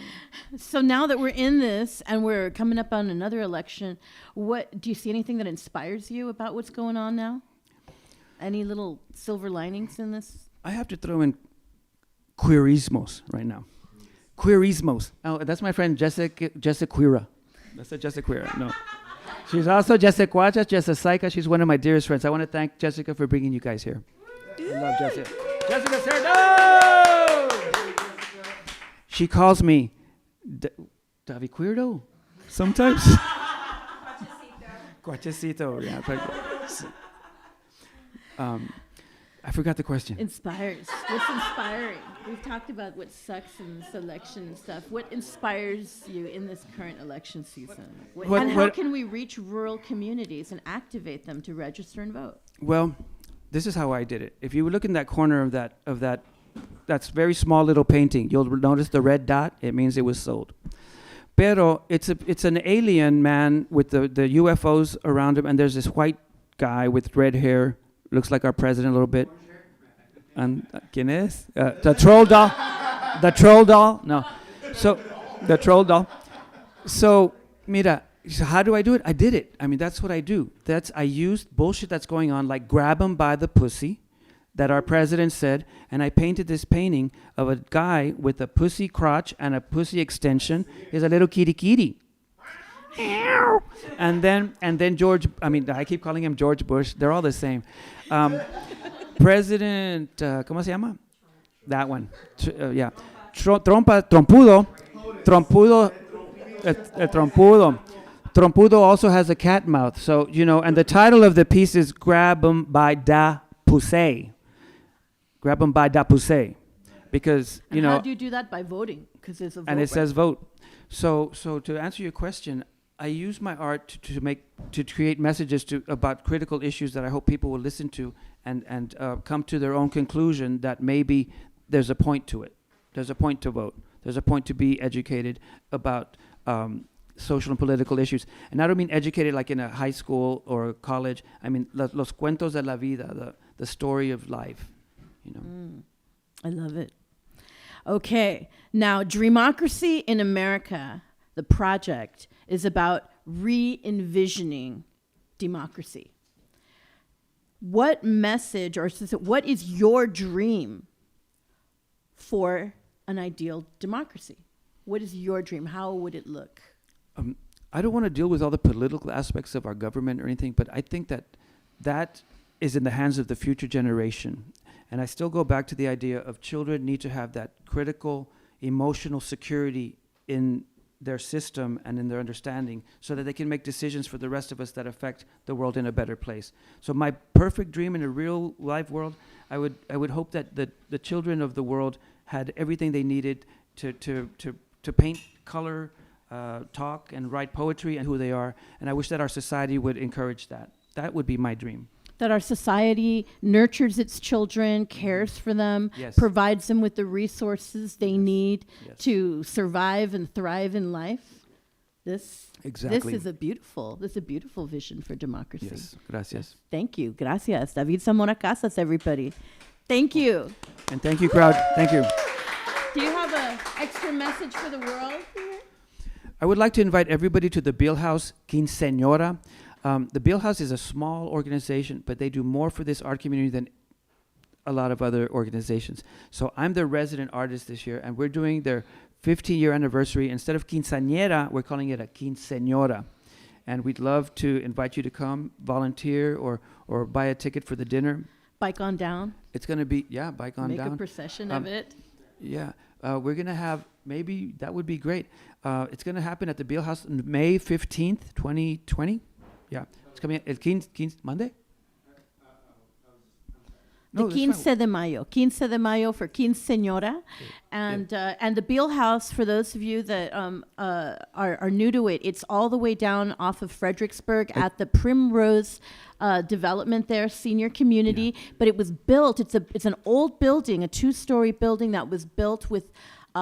D: So now that we're in this and we're coming up on another election, what do you see anything that inspires you about what's going on now? Any little silver linings in this?
E: I have to throw in queerismos right now. Queerismos. Oh, that's my friend Jessica Queera. That's a Jessica Queera. No. She's also Jessica Quacha, Jessica. She's one of my dearest friends. I want to thank Jessica for bringing you guys here. I love Jessica. Jessica, sir, no! She calls me David Queerdo sometimes. Cuachecito, yeah. I forgot the question.
D: Inspires. What's inspiring? We've talked about what sucks in this election and stuff. What inspires you in this current election season? And how can we reach rural communities and activate them to register and vote?
E: Well, this is how I did it. If you look in that corner of that's very small little painting, you'll notice the red dot. It means it was sold. Pero it's an alien man with the UFOs around him, and there's this white guy with red hair, looks like our president a little bit. And ¿quién es? The troll doll. The troll doll. No. So the troll doll. So mira. So how do I do it? I did it. I mean, that's what I do. I used bullshit that's going on, like grab him by the pussy, that our president said, and I painted this painting of a guy with a pussy crotch and a pussy extension. He's a little kitty. And then George, I keep calling him George Bush. They're all the same. President, ¿cómo se llama? That one. Yeah. Trompudo. Trompudo also has a cat mouth. So, you know, and the title of the piece is Grab 'em by da Pussy. Grab 'em by da Pussy. Because, you know.
D: How do you do that? By voting? Because there's a vote.
E: And it says vote. So to answer your question, I use my art to create messages about critical issues that I hope people will listen to and come to their own conclusion that maybe there's a point to it. There's a point to vote. There's a point to be educated about social and political issues. And I don't mean educated like in a high school or a college. I mean los cuentos de la vida, the story of life, you know.
D: I love it. Okay, now Dreamocracy in America, the project, is about re-envisioning democracy. What message or what is your dream for an ideal democracy? What is your dream? How would it look?
E: I don't want to deal with all the political aspects of our government or anything, but I think that is in the hands of the future generation. And I still go back to the idea of children need to have that critical emotional security in their system and in their understanding so that they can make decisions for the rest of us that affect the world in a better place. So my perfect dream in a real life world, I would hope that the children of the world had everything they needed to paint, color, talk and write poetry and who they are. And I wish that our society would encourage that. That would be my dream.
D: That our society nurtures its children, cares for them,
E: yes,
D: provides them with the resources they need,
E: yes,
D: to survive and thrive in life.
E: Exactly.
D: This is a beautiful vision for democracy.
E: Yes, gracias.
D: Thank you. Gracias. David Zamora Casas, everybody. Thank you.
E: And thank you, crowd. Thank you.
D: Do you have an extra message for the world here?
E: I would like to invite everybody to the Beal House Quinceañora. The Beal House is a small organization, but they do more for this art community than a lot of other organizations. So I'm their resident artist this year, and we're doing their 15-year anniversary. Instead of quinceañera, we're calling it a quinceañora. And we'd love to invite you to come, volunteer, or buy a ticket for the dinner.
D: Bike on down.
E: It's going to be, bike on
D: Make
E: down.
D: a procession of it.
E: Yeah, we're going to have, maybe that would be great. It's going to happen at the Beal House on May 15th, 2020. Yeah, it's coming el 15 Monday?
D: The Quince de Mayo for Quinceañora. And the Beal House, for those of you that are new to it, it's all the way down off of Fredericksburg at the Primrose development there, senior community. But it was built, it's an old building, a 2-story building that was built with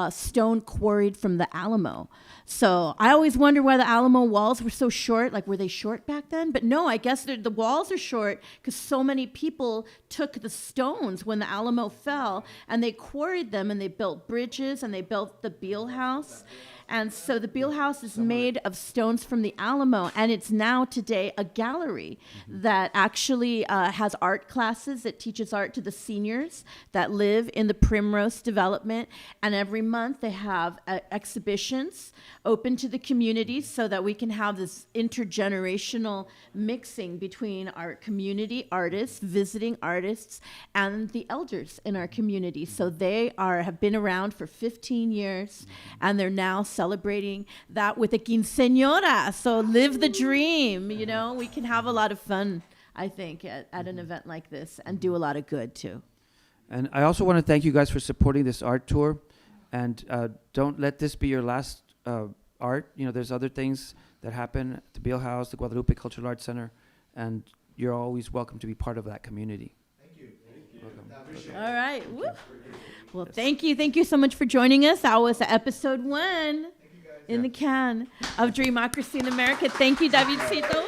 D: stone quarried from the Alamo. So I always wonder why the Alamo walls were so short. Like, were they short back then? But no, I guess the walls are short because so many people took the stones when the Alamo fell and they quarried them and they built bridges and they built the Beal House. And so the Beal House is made of stones from the Alamo, and it's now today a gallery that actually has art classes that teaches art to the seniors that live in the Primrose development. And every month they have exhibitions open to the community so that we can have this intergenerational mixing between our community artists, visiting artists, and the elders in our community. So they have been around for 15 years, and they're now celebrating that with a quinceañora. So live the dream, you know. We can have a lot of fun, I think, at an event like this and do a lot of good, too.
E: And I also want to thank you guys for supporting this art tour. And don't let this be your last art. You know, there's other things that happen at the Beal House, the Guadalupe Cultural Arts Center, and you're always welcome to be part of that community.
F: Thank you.
E: Welcome.
D: All right. Woo. Well, thank you. Thank you so much for joining us. That was episode 1 in the can of Dreamocracy in America. Thank you, Davidcito.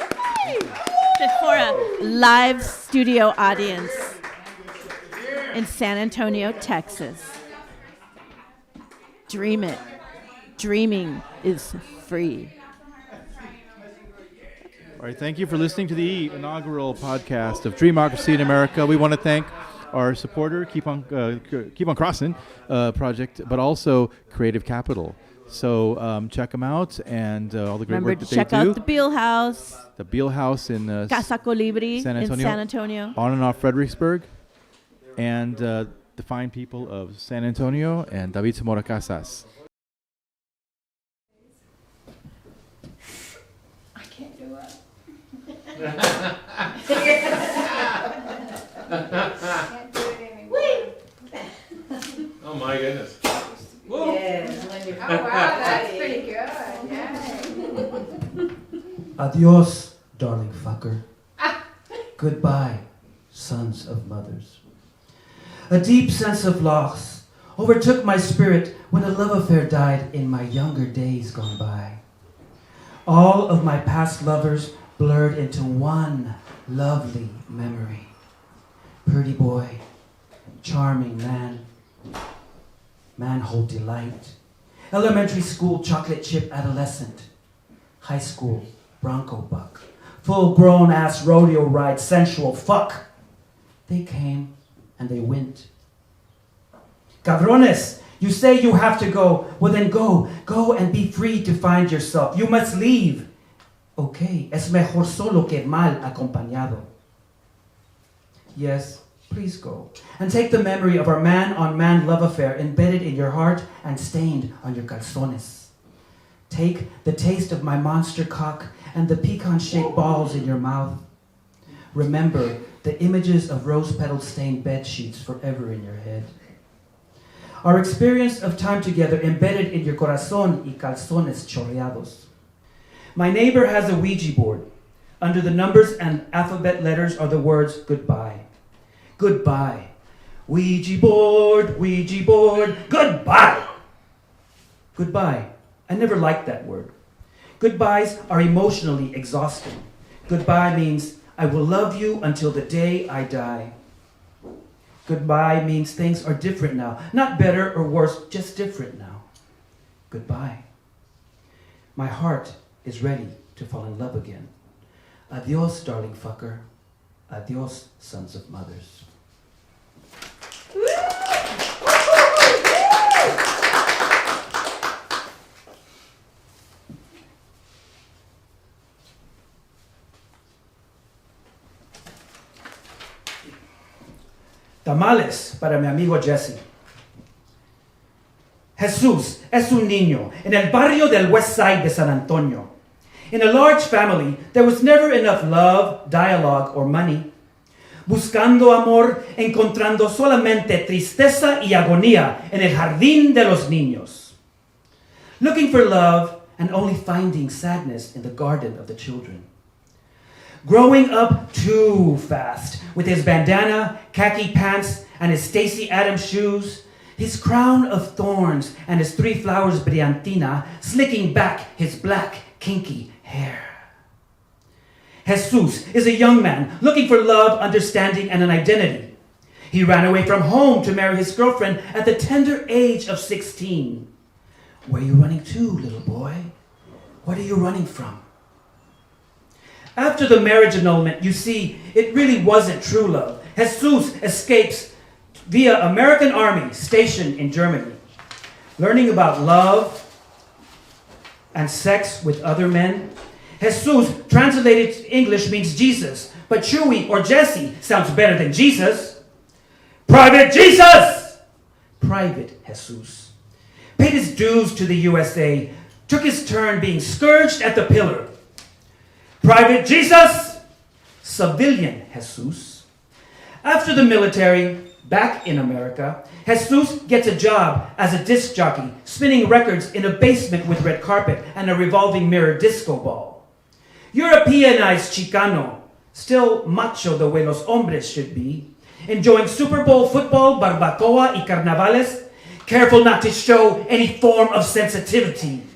D: Just for a live studio audience in San Antonio, Texas. Dream it. Dreaming is free.
A: All right, thank you for listening to the inaugural podcast of Dreamocracy in America. We want to thank our supporter, Keep On Crossin' project, but also Creative Capital. So check them out and all the great
D: Remember
A: work
D: to
A: that
D: check
A: they do.
D: out the Beal House.
A: The Beal House in
D: Casa Colibri
A: San
D: in
A: Antonio.
D: San Antonio.
A: On and off Fredericksburg. And the fine people of San Antonio and David Zamora Casas.
B: I can't do it.
F: Can't do it anymore.
G: Oh my goodness.
F: Yes. Oh wow, that's pretty good. Yeah.
H: Adios, darling fucker. Goodbye, sons of mothers. A deep sense of loss overtook my spirit when a love affair died in my younger days gone by. All of my past lovers blurred into one lovely memory. Pretty boy, charming man, manhole delight, elementary school chocolate chip adolescent, high school bronco buck, full-grown ass rodeo ride sensual fuck. They came and they went. Cabrones, you say you have to go. Well then go. Go and be free to find yourself. You must leave. Okay, es mejor solo que mal acompañado. Yes, please go. And take the memory of our man-on-man love affair embedded in your heart and stained on your calzones. Take the taste of my monster cock and the pecan-shaped balls in your mouth. Remember the images of rose-petal-stained bed sheets forever in your head. Our experience of time together embedded in your corazón y calzones chorreados. My neighbor has a Ouija board. Under the numbers and alphabet letters are the words goodbye. Goodbye. Ouija board, goodbye. Goodbye. I never liked that word. Goodbyes are emotionally exhausting. Goodbye means I will love you until the day I die. Goodbye means things are different now. Not better or worse, just different now. Goodbye. My heart is ready to fall in love again. Adios, darling fucker. Adios, sons of mothers. Tamales para mi amigo Jesse. Jesús es un niño en el barrio del West Side de San Antonio. In a large family, there was never enough love, dialogue, or money. Buscando amor, encontrando solamente tristeza y agonía en el jardín de los niños. Looking for love and only finding sadness in the garden of the children. Growing up too fast, with his bandana, khaki pants, and his Stacey Adams shoes, his crown of thorns and his 3 flowers brillantina slicking back his black, kinky hair. Jesus is a young man looking for love, understanding, and an identity. He ran away from home to marry his girlfriend at the tender age of 16. Where are you running to, little boy? What are you running from? After the marriage annulment, you see, it really wasn't true love. Jesus escapes via American Army stationed in Germany. Learning about love and sex with other men. Jesus, translated to English, means Jesus, but Chewy or Jesse sounds better than Jesus. Private Jesus! Private Jesus. Paid his dues to the USA, took his turn being scourged at the pillar. Private Jesus, civilian Jesus. After the military, back in America, Jesus gets a job as a disc jockey, spinning records in a basement with red carpet and a revolving mirror disco ball. Europeanized Chicano, still macho the way los hombres should be, enjoying Super Bowl football, barbacoa y carnavales, careful not to show any form of sensitivity.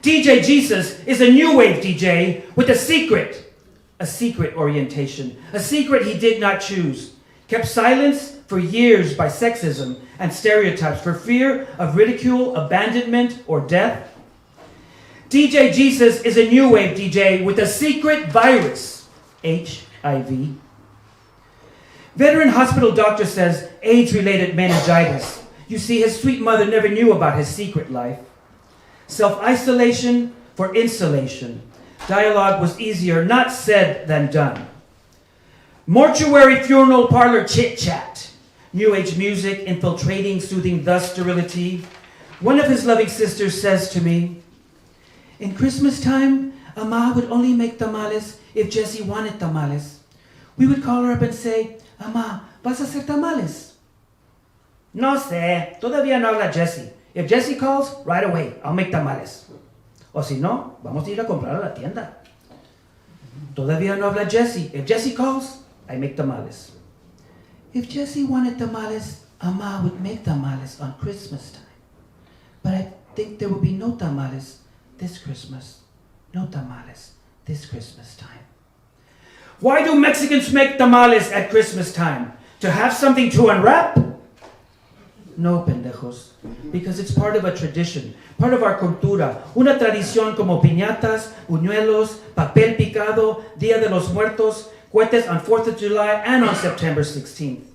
H: DJ Jesus is a new wave DJ with a secret orientation, a secret he did not choose. Kept silence for years by sexism and stereotypes for fear of ridicule, abandonment, or death. DJ Jesus is a new wave DJ with a secret virus, HIV. Veteran hospital doctor says AIDS-related meningitis. You see, his sweet mother never knew about his secret life. Self-isolation for insulation. Dialogue was easier not said than done. Mortuary funeral parlor chit-chat. New age music infiltrating, soothing thus sterility. One of his loving sisters says to me, in Christmas time, Ama would only make tamales if Jessie wanted tamales. We would call her up and say, Ama, ¿vas a hacer tamales? No sé, todavía no habla Jessie. If Jessie calls, right away, I'll make tamales. O si no, vamos a ir a comprar a la tienda. Todavía no habla Jessie. If Jessie calls, I make tamales. If Jessie wanted tamales, Ama would make tamales on Christmas time. But I think there will be no tamales this Christmas. No tamales this Christmas time. Why do Mexicans make tamales at Christmas time? To have something to unwrap? No, pendejos. Because it's part of a tradition, part of our cultura. Una tradición como piñatas, buñuelos, papel picado, Día de los Muertos, cohetes on 4th of July and on September 16th.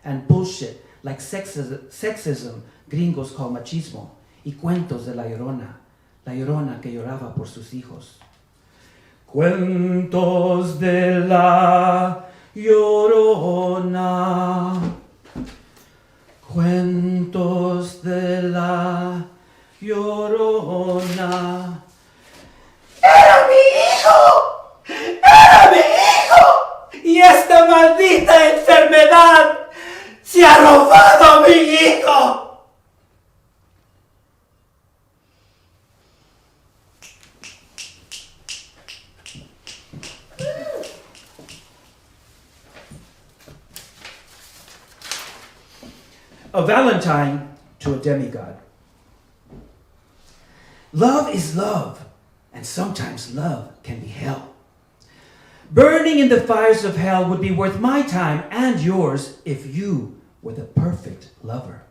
H: And bullshit like sexism, gringos call machismo, y cuentos de la Llorona que lloraba por sus hijos. Cuentos de la Llorona. Cuentos de la Llorona. ¡Era mi hijo! ¡Era mi hijo! Y esta maldita enfermedad se ha robado a mi hijo. A Valentine to a demigod. Love is love, and sometimes love can be hell. Burning in the fires of hell would be worth my time and yours if you were the perfect lover.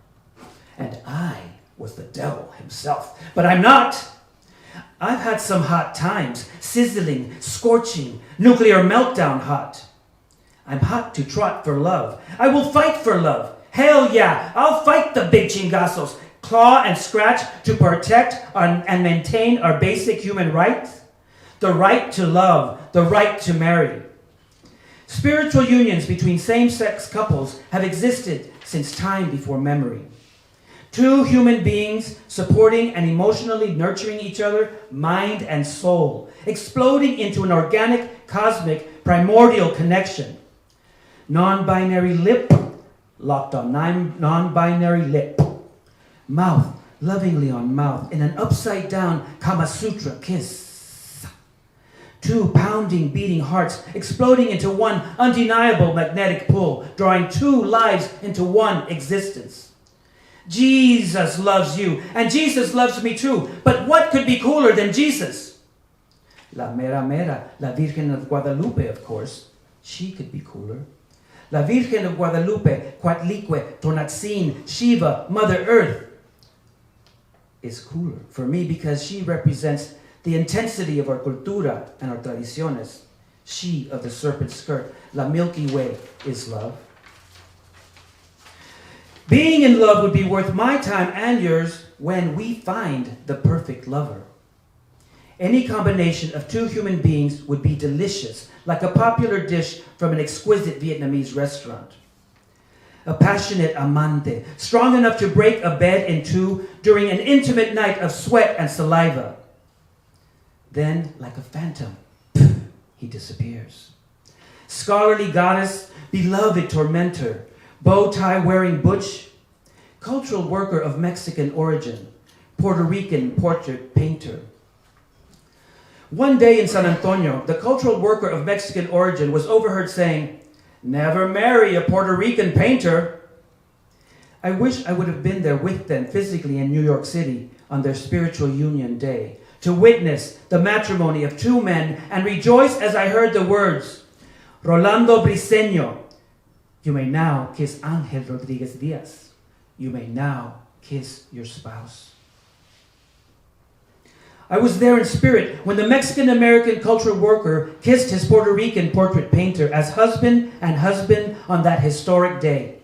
H: And I was the devil himself. But I'm not. I've had some hot times, sizzling, scorching, nuclear meltdown hot. I'm hot to trot for love. I will fight for love. Hell yeah, I'll fight the big chingazos, claw and scratch to protect and maintain our basic human rights. The right to love, the right to marry. Spiritual unions between same-sex couples have existed since time before memory. Two human beings supporting and emotionally nurturing each other, mind and soul, exploding into an organic, cosmic, primordial connection. Non-binary lip, locked on non-binary lip. Mouth, lovingly on mouth, in an upside-down Kama Sutra kiss. Two pounding, beating hearts exploding into one undeniable magnetic pull, drawing two lives into one existence. Jesus loves you, and Jesus loves me too. But what could be cooler than Jesus? La mera mera, la Virgen of Guadalupe, of course. She could be cooler. La Virgen of Guadalupe, Coatlicue, Tonatzin, Shiva, Mother Earth, is cooler for me because she represents the intensity of our cultura and our tradiciones. She of the serpent skirt, La Milky Way, is love. Being in love would be worth my time and yours when we find the perfect lover. Any combination of two human beings would be delicious, like a popular dish from an exquisite Vietnamese restaurant. A passionate amante, strong enough to break a bed in two during an intimate night of sweat and saliva. Then, like a phantom, he disappears. Scholarly goddess, beloved tormentor, bow tie wearing butch, cultural worker of Mexican origin, Puerto Rican portrait painter. One day in San Antonio, the cultural worker of Mexican origin was overheard saying, "Never marry a Puerto Rican painter." I wish I would have been there with them physically in New York City on their spiritual union day, to witness the matrimony of two men and rejoice as I heard the words, "Rolando Briceño, you may now kiss Ángel Rodriguez Diaz. You may now kiss your spouse." I was there in spirit when the Mexican-American cultural worker kissed his Puerto Rican portrait painter as husband and husband on that historic day.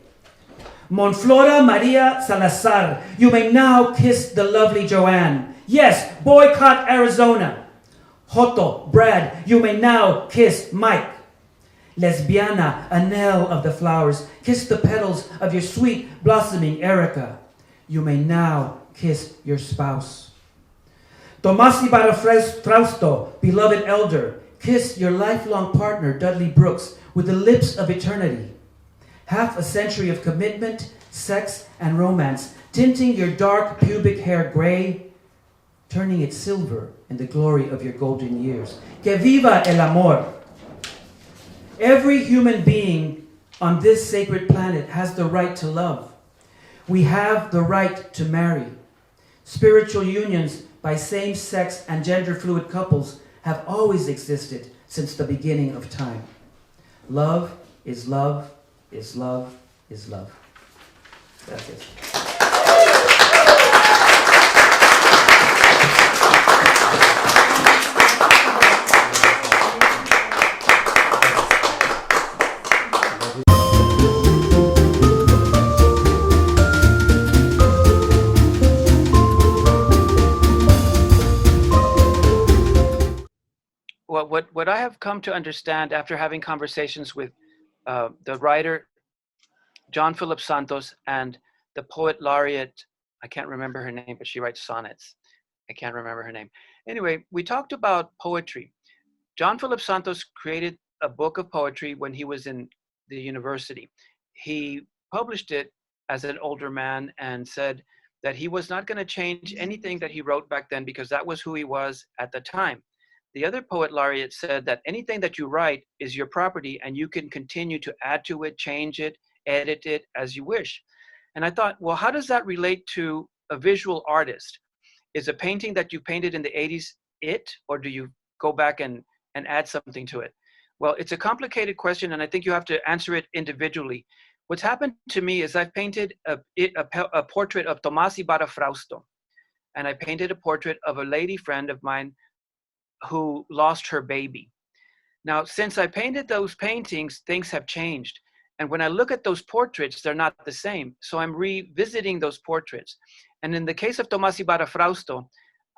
H: Monflora Maria Salazar, you may now kiss the lovely Joanne. Yes, boycott Arizona. Joto, Brad, you may now kiss Mike. Lesbiana, Anel of the flowers, kiss the petals of your sweet blossoming Erica. You may now kiss your spouse. Tomás Ibarra Frausto, beloved elder, kiss your lifelong partner, Dudley Brooks, with the lips of eternity. Half a century of commitment, sex, and romance, tinting your dark pubic hair gray, turning it silver in the glory of your golden years. Que viva el amor! Every human being on this sacred planet has the right to love. We have the right to marry. Spiritual unions by same-sex and gender-fluid couples have always existed since the beginning of time. Love is love is love is love. That's it.
C: What I have come to understand after having conversations with the writer John Philip Santos and the poet laureate, I can't remember her name, but she writes sonnets. I can't remember her name. Anyway, we talked about poetry. John Philip Santos created a book of poetry when he was in the university. He published it as an older man and said that he was not going to change anything that he wrote back then because that was who he was at the time. The other poet laureate said that anything that you write is your property and you can continue to add to it, change it, edit it as you wish. And I thought, well, how does that relate to a visual artist? Is a painting that you painted in the 80s it, or do you go back and add something to it? Well, it's a complicated question, and I think you have to answer it individually. What's happened to me is I've painted a portrait of Tomás Ibarra Frausto, and I painted a portrait of a lady friend of mine who lost her baby. Now, since I painted those paintings, things have changed. And when I look at those portraits, they're not the same. So I'm revisiting those portraits. And in the case of Tomás Ibarra Frausto,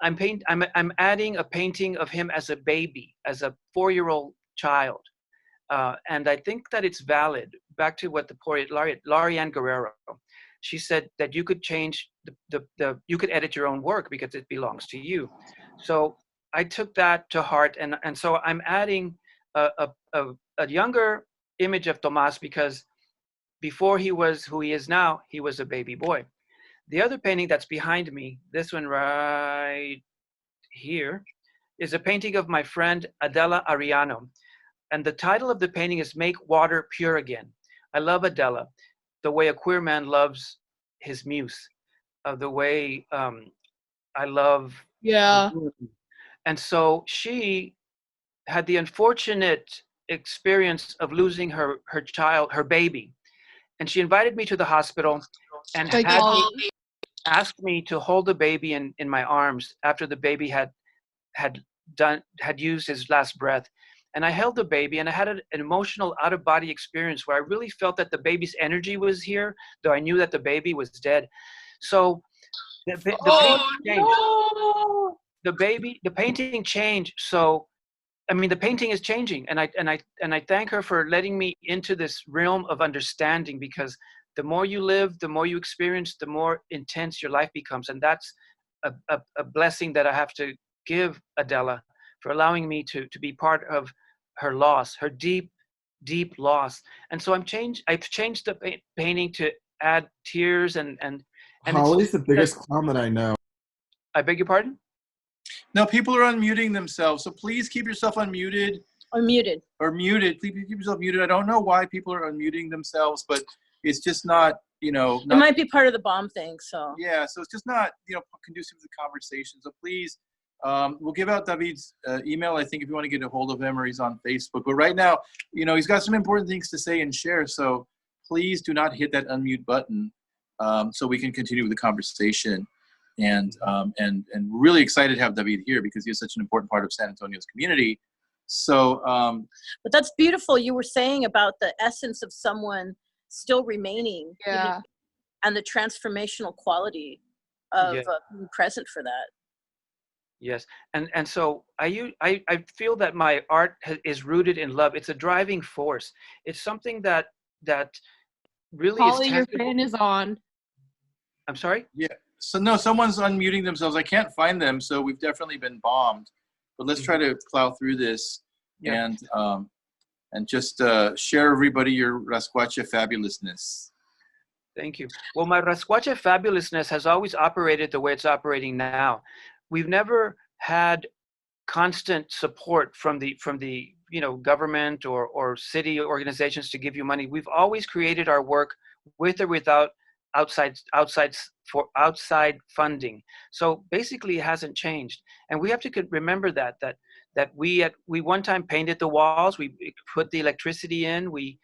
C: I'm adding a painting of him as a baby, as a 4-year-old child. And I think that it's valid. Back to what the poet Larianne Guerrero, she said that you could change you could edit your own work because it belongs to you. So I took that to heart, and so I'm adding a younger image of Tomás, because before he was who he is now, he was a baby boy. The other painting that's behind me, this one right here, is a painting of my friend Adela Ariano. And the title of the painting is Make Water Pure Again. I love Adela, the way a queer man loves his muse, the way I love.
I: Yeah.
C: And so she had the unfortunate experience of losing her child, her baby. And she invited me to the hospital and asked me to hold the baby in my arms after the baby had used his last breath. And I held the baby, and I had an emotional out-of-body experience where I really felt that the baby's energy was here, though I knew that the baby was dead. So the painting changed. So, I mean, the painting is changing, and I thank her for letting me into this realm of understanding, because the more you live, the more you experience, the more intense your life becomes. And that's a blessing that I have to give Adela, for allowing me to be part of her loss, her deep, deep loss. And so I've changed the painting to add tears and
J: Holly's the biggest clown that I know.
C: I beg your pardon?
A: No, people are unmuting themselves, so please keep yourself unmuted.
B: Or muted.
A: Or muted. Please keep yourself muted. I don't know why people are unmuting themselves, but it's just not,
B: It might be part of the bomb thing, so.
A: Yeah, so it's just not, conducive to the conversation. So please, we'll give out David's email, I think, if you want to get a hold of him, or he's on Facebook. But right now, he's got some important things to say and share, so please do not hit that unmute button so we can continue with the conversation. And really excited to have David here, because he is such an important part of San Antonio's community. So,
B: but that's beautiful. You were saying about the essence of someone still remaining,
I: yeah,
B: and the transformational quality of being present for that.
C: Yes, and so I feel that my art is rooted in love. It's a driving force. It's something that really
I: Holly,
C: is.
I: your fan is on.
C: I'm sorry?
A: Yeah. So no, someone's unmuting themselves. I can't find them, so we've definitely been bombed. But let's try to plow through this, and just share everybody your rasquache fabulousness.
C: Thank you. Well, my rasquache fabulousness has always operated the way it's operating now. We've never had constant support from the government or city organizations to give you money. We've always created our work with or without outside funding. So basically, it hasn't changed, and we have to remember that we one time painted the walls, we put the electricity in, we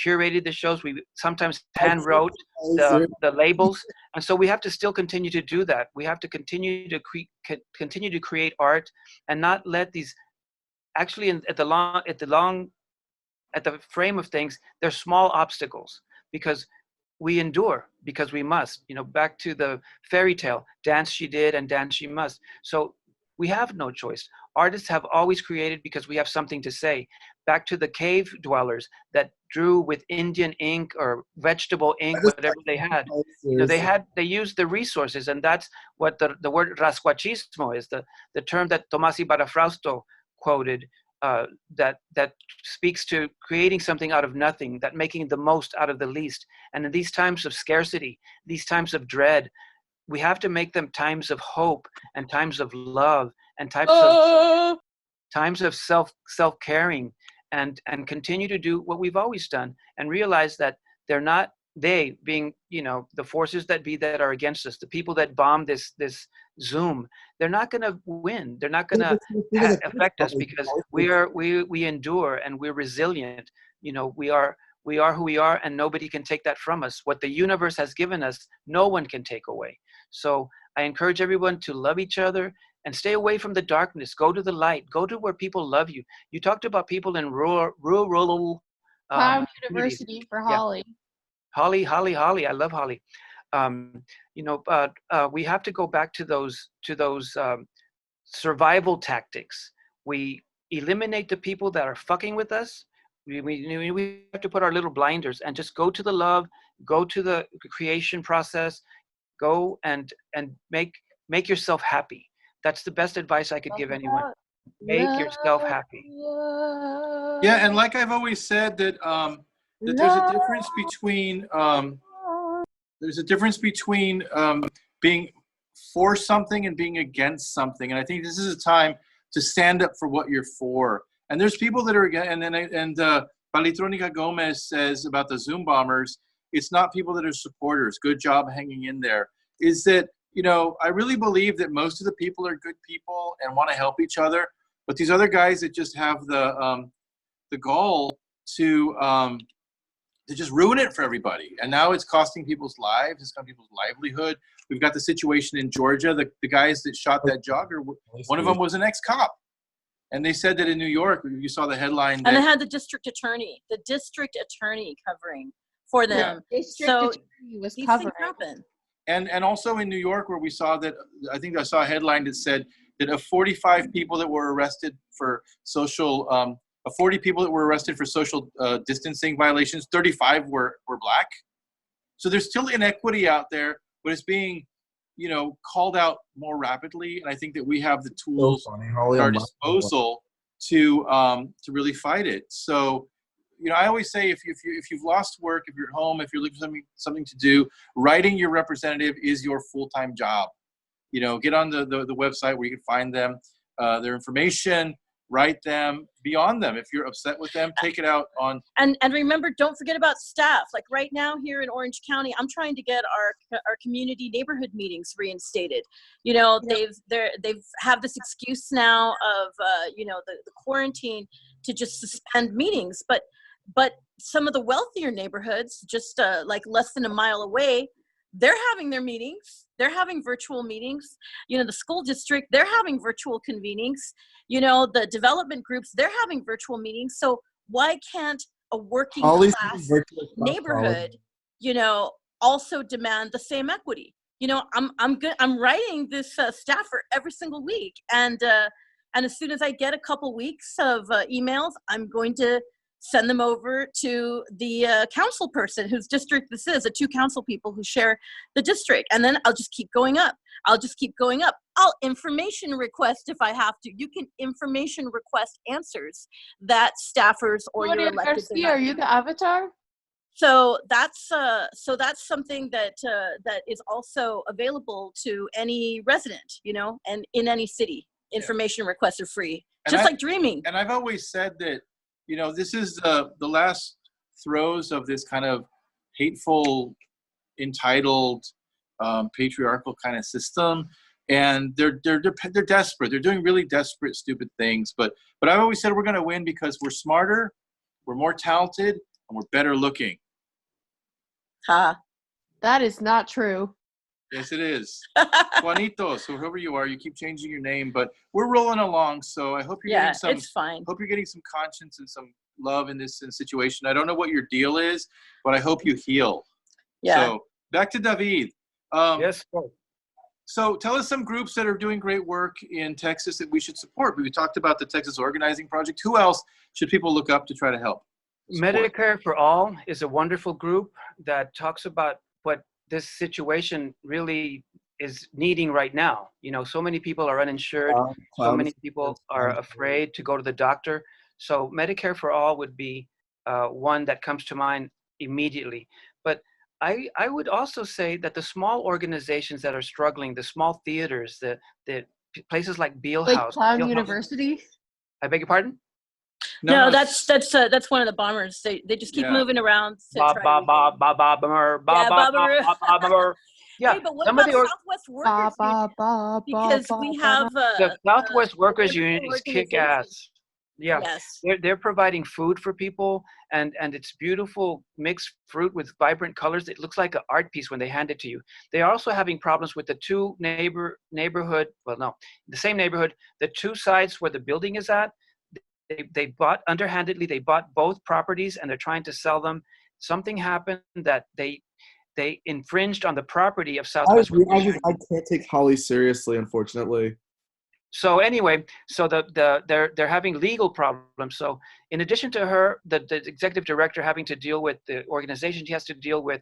C: curated the shows, we sometimes hand wrote the labels, and so we have to still continue to do that. We have to continue to create art, and not let these actually at the frame of things, they're small obstacles, because we endure because we must. Back to the fairy tale, dance she did and dance she must. So we have no choice. Artists have always created because we have something to say. Back to the cave dwellers that drew with Indian ink or vegetable ink, whatever they had. They used the resources, and that's what the word rasquachismo is, the term that Tomás Ibarra Frausto quoted, that speaks to creating something out of nothing, that making the most out of the least. And in these times of scarcity, these times of dread, we have to make them times of hope and times of love and times of self-caring, and continue to do what we've always done, and realize that they're not they being, you know, the forces that be that are against us, the people that bomb this Zoom, they're not going to win. They're not going to affect us because we endure and we're resilient. You know, we are who we are, and nobody can take that from us. What the universe has given us, no one can take away. So I encourage everyone to love each other and stay away from the darkness. Go to the light. Go to where people love you. You talked about people in rural
F: Cloud University for Holly.
C: Holly. I love Holly. You know, we have to go back to those survival tactics. We eliminate the people that are fucking with us. We have to put our little blinders and just go to the love, go to the creation process, go and make yourself happy. That's the best advice I could give anyone. Make yourself happy.
A: Yeah, and like I've always said that that there's a difference between being for something and being against something. And I think this is a time to stand up for what you're for. And there's people that are against, and Palitronica Gomez says about the Zoom bombers, it's not people that are supporters. Good job hanging in there. Is that, you know, I really believe that most of the people are good people and want to help each other. But these other guys that just have the gall to just ruin it for everybody. And now it's costing people's lives. It's costing people's livelihood. We've got the situation in Georgia. The guys that shot that jogger, one of them was an ex-cop. And they said that in New York, you saw the headline.
I: And they had the district attorney covering for them.
F: Yeah. District attorney was
I: these
F: covering.
I: things happen.
A: And also in New York, where we saw that, I think I saw a headline that said that of 45 people that were arrested for social 40 people that were arrested for social distancing violations, 35 were black. So there's still inequity out there, but it's being, you know, called out more rapidly. And I think that we have the tools at our disposal to really fight it. So, you know, I always say if you've lost work, if you're at home, if you're looking for something to do, writing your representative is your full-time job. You know, get on the website where you can find them, their information, write them, be on them. If you're upset with them, take it out on.
I: And remember, don't forget about staff. Like right now here in Orange County, I'm trying to get our community neighborhood meetings reinstated. You know, they've have this excuse now of you know, the quarantine to just suspend meetings, but some of the wealthier neighborhoods, just like less than a mile away, they're having their meetings. They're having virtual meetings. You know, the school district, they're having virtual convenings. You know, the development groups, they're having virtual meetings. So why can't a working class neighborhood, you know, also demand the same equity? You know, I'm writing this staffer every single week, and as soon as I get a couple weeks of emails, I'm going to send them over to the council person whose district this is, the two council people who share the district. And then I'll just keep going up. I'll information request if I have to. You can information request answers that staffers or your elected.
F: Garcia, are you the avatar?
I: So that's something that is also available to any resident, you know, and in any city. Information requests are free, just like Dreaming.
A: And I've always said that, you know, this is the last throes of this kind of hateful, entitled, patriarchal kind of system, and they're desperate. They're doing really desperate, stupid things. But I've always said we're going to win because we're smarter, we're more talented, and we're better looking.
F: That is not true.
A: Yes, it is. Juanito, so whoever you are, you keep changing your name, but we're rolling along. So I hope you're getting some.
I: It's fine.
A: Hope you're getting some conscience and some love in this situation. I don't know what your deal is, but I hope you heal.
I: Yeah.
A: So back to David.
C: Yes.
A: So tell us some groups that are doing great work in Texas that we should support. We talked about the Texas Organizing Project. Who else should people look up to try to help?
C: Medicare for All is a wonderful group that talks about what this situation really is needing right now. You know, so many people are uninsured. So many people are afraid to go to the doctor. So Medicare for All would be one that comes to mind immediately. But I would also say that the small organizations that are struggling, the small theaters, the places like Beale
F: Like
C: House.
F: Clown University?
C: I beg your pardon?
I: No, that's one of the bombers. They just keep moving around.
C: Yeah,
I: Hey, but what
C: some
I: about
C: of the
I: Southwest Workers Union? Because we have
C: the Southwest Workers Union is kick-ass. Yeah,
I: Yes.
C: they're providing food for people, and it's beautiful mixed fruit with vibrant colors. It looks like an art piece when they hand it to you. They are also having problems with the two neighborhood. Well, no, the same neighborhood. The two sides where the building is at. They bought underhandedly. They bought both properties, and they're trying to sell them. Something happened that they infringed on the property of Southwest.
J: I can't take Holly seriously, unfortunately.
C: So anyway, so they're having legal problems. So in addition to her, the executive director having to deal with the organization, she has to deal with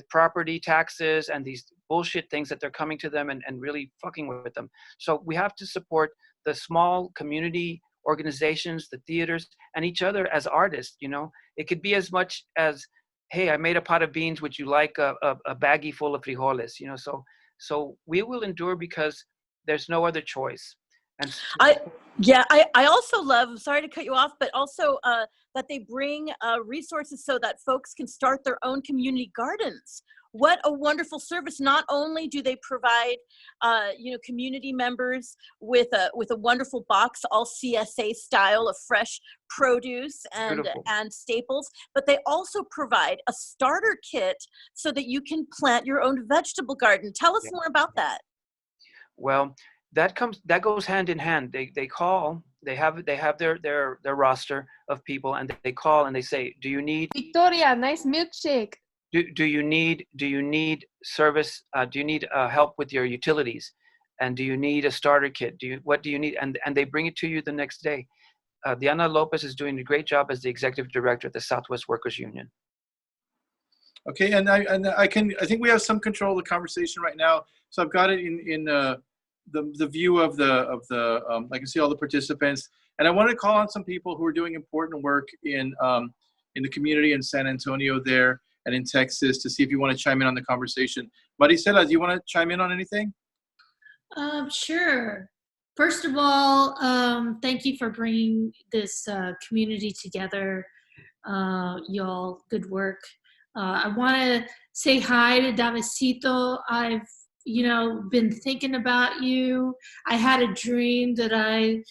C: property taxes and these bullshit things that they're coming to them and really fucking with them. So we have to support the small community organizations, the theaters, and each other as artists. You know, it could be as much as, hey, I made a pot of beans. Would you like a baggie full of frijoles? You know, so we will endure because there's no other choice. And
I: I also love, I'm sorry to cut you off, but also that they bring resources so that folks can start their own community gardens. What a wonderful service. Not only do they provide community members with a wonderful box, all CSA style of fresh produce and staples, but they also provide a starter kit so that you can plant your own vegetable garden. Tell us more about that.
C: Well, that goes hand in hand. They have their roster of people, and they call and they say, do you need
F: Victoria, nice milkshake.
C: Do you need service? Do you need help with your utilities? And do you need a starter kit? What do you need? And they bring it to you the next day. Diana Lopez is doing a great job as the executive director at the Southwest Workers Union.
A: Okay, and I think we have some control of the conversation right now. So I've got it in the view of the I can see all the participants, and I want to call on some people who are doing important work in the community in San Antonio there and in Texas to see if you want to chime in on the conversation. Maricela, do you want to chime in on anything?
K: Sure. First of all, thank you for bringing this community together. Y'all, good work. I want to say hi to Davidcito. I've been thinking about you. I had a dream that I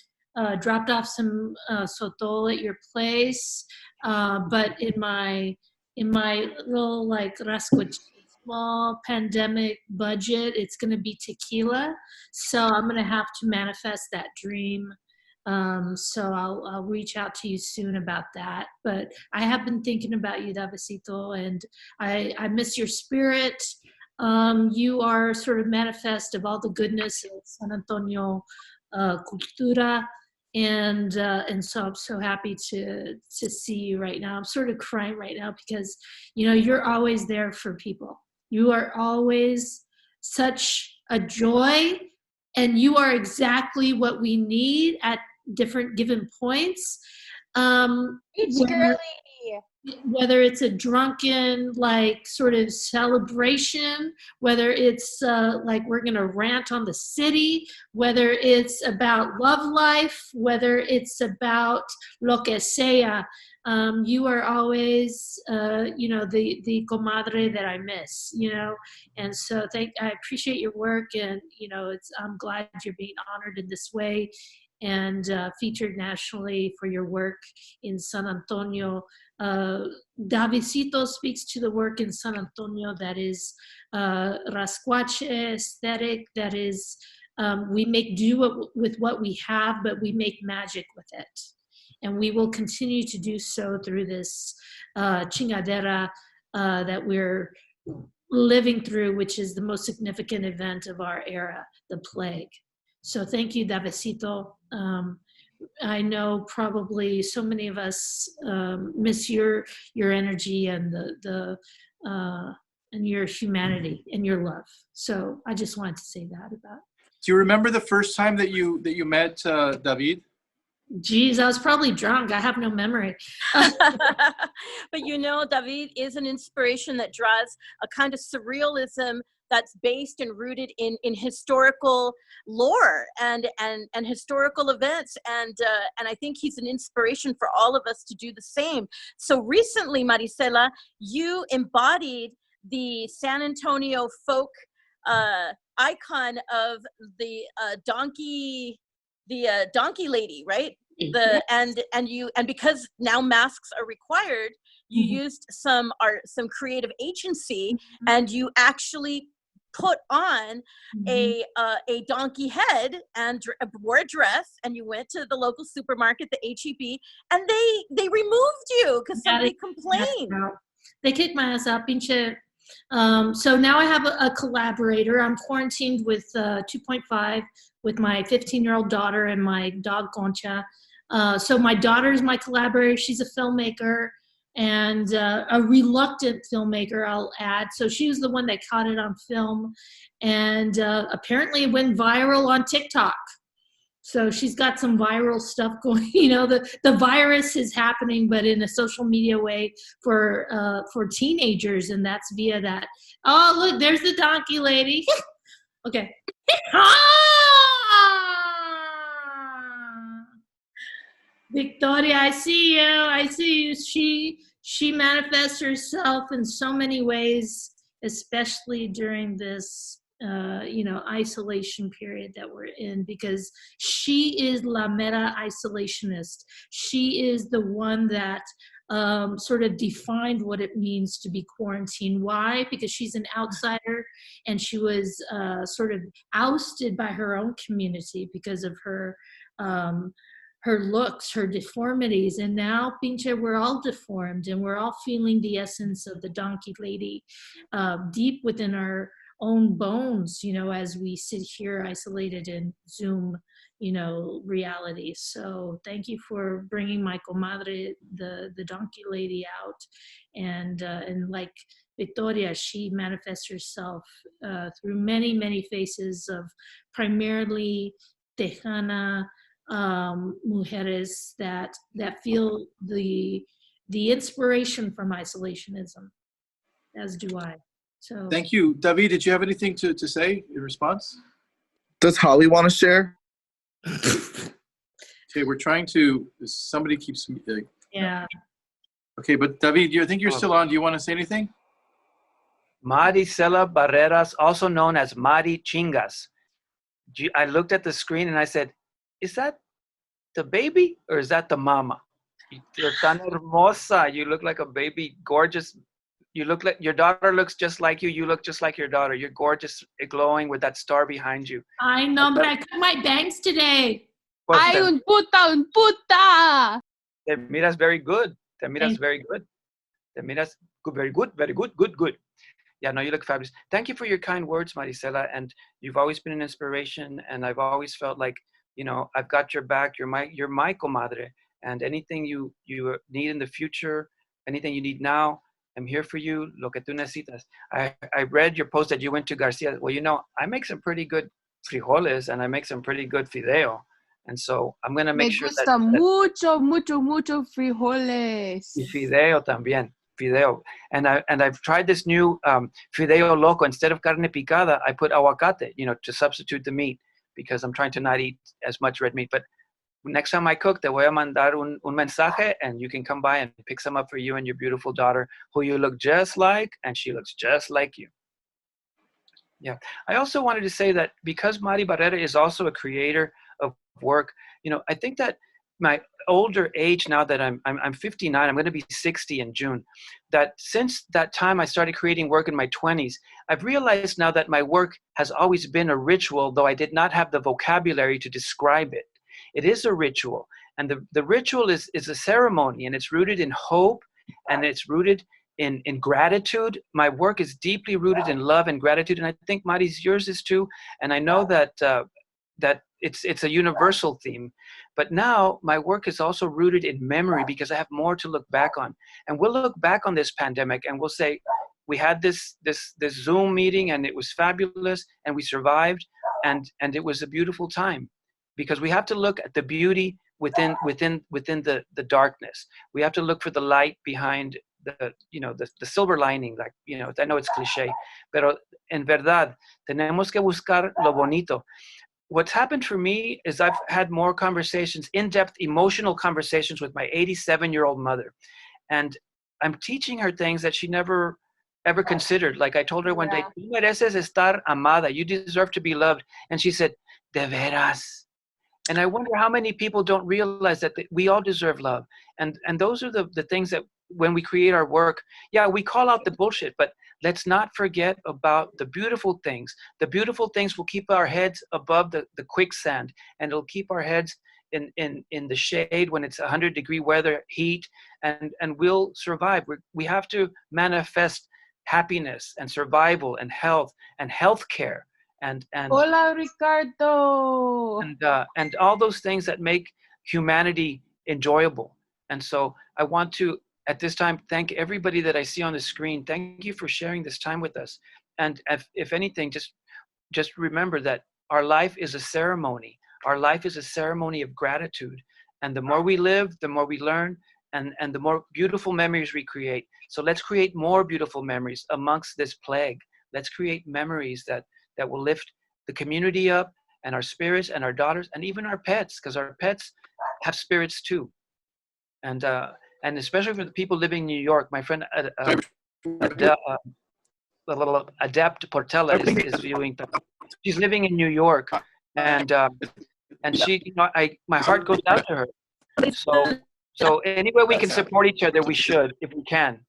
K: dropped off some sotol at your place, but in my little rasquache small pandemic budget, it's going to be tequila. So I'm going to have to manifest that dream. So I'll reach out to you soon about that. But I have been thinking about you, Davidcito, and I miss your spirit. You are sort of manifest of all the goodness of San Antonio cultura, and so I'm so happy to see you right now. I'm sort of crying right now because you're always there for people. You are always such a joy, and you are exactly what we need at different given points. Whether it's a drunken sort of celebration, whether it's we're gonna rant on the city, whether it's about love life, whether it's about lo que sea, you are always the comadre that I miss, and so I appreciate your work, and I'm glad you're being honored in this way and featured nationally for your work in San Antonio. Davidcito speaks to the work in San Antonio that is rasquache aesthetic, that is we make do with what we have, but we make magic with it. And we will continue to do so through this chingadera that we're living through, which is the most significant event of our era, the plague. So thank you, Davidcito. I know probably so many of us miss your energy and and your humanity and your love. So I just wanted to say that about.
A: Do you remember the first time that you met David?
K: Geez, I was probably drunk. I have no memory.
I: But David is an inspiration that draws a kind of surrealism that's based and rooted in historical lore and historical events, and I think he's an inspiration for all of us to do the same. So recently, Marisela, you embodied the San Antonio folk icon of the donkey lady, right? And because now masks are required, you used some creative agency, and you actually put on a donkey head and wore a dress, and you went to the local supermarket, the HEB, and they removed you because somebody complained.
K: They kicked my ass out, pinche. So now I have a collaborator. I'm quarantined with 2.5 with my 15-year-old daughter and my dog Concha. So my daughter is my collaborator. She's a filmmaker and a reluctant filmmaker, I'll add. So she was the one that caught it on film, and apparently it went viral on TikTok. So she's got some viral stuff going. You know, the virus is happening, but in a social media way for teenagers, and that's via that. Oh, look, there's the donkey lady. Okay. Victoria, I see you. I see you. She manifests herself in so many ways, especially during this isolation period that we're in, because she is la mera isolationist. She is the one that sort of defined what it means to be quarantined. Why? Because she's an outsider, and she was sort of ousted by her own community because of her looks, her deformities. And now, pinche, we're all deformed, and we're all feeling the essence of the donkey lady deep within our own bones, as we sit here isolated in Zoom, reality. So thank you for bringing my comadre, the donkey lady, out. And like Victoria, she manifests herself through many, many faces of primarily Tejana mujeres that feel the inspiration from isolationism, as do I. So
A: thank you. David, did you have anything to say in response?
J: Does Holly want to share?
A: Okay, we're trying to, somebody keeps...
K: yeah.
A: Okay, but David, I think you're still on. Do you want to say anything?
C: Marisela Barreras, also known as Mari Chingas. I looked at the screen and I said, is that the baby or is that the mama? You're tan hermosa. You look like a baby, gorgeous. You look like your daughter looks just like you. You look just like your daughter. You're gorgeous, glowing with that star behind you.
K: I know, but I cut my bangs today.
C: Ay,
F: un puta.
C: Te miras very good. Te miras very good. Te miras good, very good, very good, good. Yeah, no, you look fabulous. Thank you for your kind words, Marisela. And you've always been an inspiration. And I've always felt like, I've got your back. You're my comadre. And anything you need in the future, anything you need now, I'm here for you. Lo que tú necesitas. I read your post that you went to Garcia. Well, I make some pretty good frijoles and I make some pretty good fideo. And so I'm going to make sure that...
F: Me gusta mucho frijoles.
C: Y fideo también. Fideo. And I've tried this new fideo loco. Instead of carne picada, I put aguacate, to substitute the meat because I'm trying to not eat as much red meat. But next time I cook, te voy a mandar un mensaje and you can come by and pick some up for you and your beautiful daughter, who you look just like, and she looks just like you. Yeah. I also wanted to say that because Mari Barrera is also a creator of work, I think that my older age, now that I'm 59, I'm going to be 60 in June, that since that time I started creating work in my 20s, I've realized now that my work has always been a ritual, though I did not have the vocabulary to describe it. It is a ritual, and the ritual is a ceremony, and it's rooted in hope, and it's rooted in gratitude. My work is deeply rooted in love and gratitude, and I think Mari's, yours is too. And I know that it's a universal theme. But now my work is also rooted in memory because I have more to look back on, and we'll look back on this pandemic and we'll say we had this Zoom meeting and it was fabulous and we survived, and it was a beautiful time. Because we have to look at the beauty within the darkness. We have to look for the light behind the silver lining, like, I know it's cliche, pero en verdad, tenemos que buscar lo bonito. What's happened for me is I've had more conversations, in-depth emotional conversations with my 87-year-old mother. And I'm teaching her things that she never ever considered. Like I told her one day, "Tú mereces estar amada. You deserve to be loved." And she said, "De veras." And I wonder how many people don't realize that we all deserve love. And those are the things that when we create our work, yeah, we call out the bullshit, but let's not forget about the beautiful things. The beautiful things will keep our heads above the quicksand, and it'll keep our heads in the shade when it's 100-degree weather, heat, and we'll survive. We have to manifest happiness and survival and health and healthcare and
F: Hola, Ricardo.
C: and all those things that make humanity enjoyable. And so I want to, at this time, thank everybody that I see on the screen. Thank you for sharing this time with us. And if anything, just remember that our life is a ceremony. Our life is a ceremony of gratitude. And the more we live, the more we learn, and the more beautiful memories we create. So let's create more beautiful memories amongst this plague. Let's create memories that will lift the community up, and our spirits and our daughters and even our pets, because our pets have spirits too. And especially for the people living in New York, my friend Adept Portela is viewing. She's living in New York, and she, my heart goes out to her. So any way we can support each other, we should, if we can.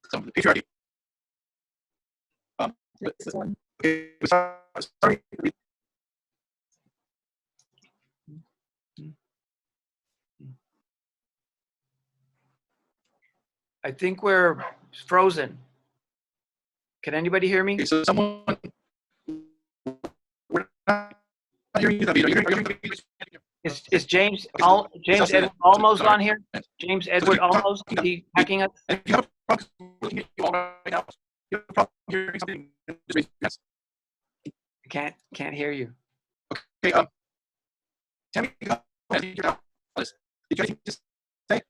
C: I think we're frozen. Can anybody hear me?
A: So someone, we're not hearing you, David.
C: Is James Edward almost on here? James Edward almost? Is he hacking us? Can't hear you.
A: Okay. Tell me, did you have anything to say?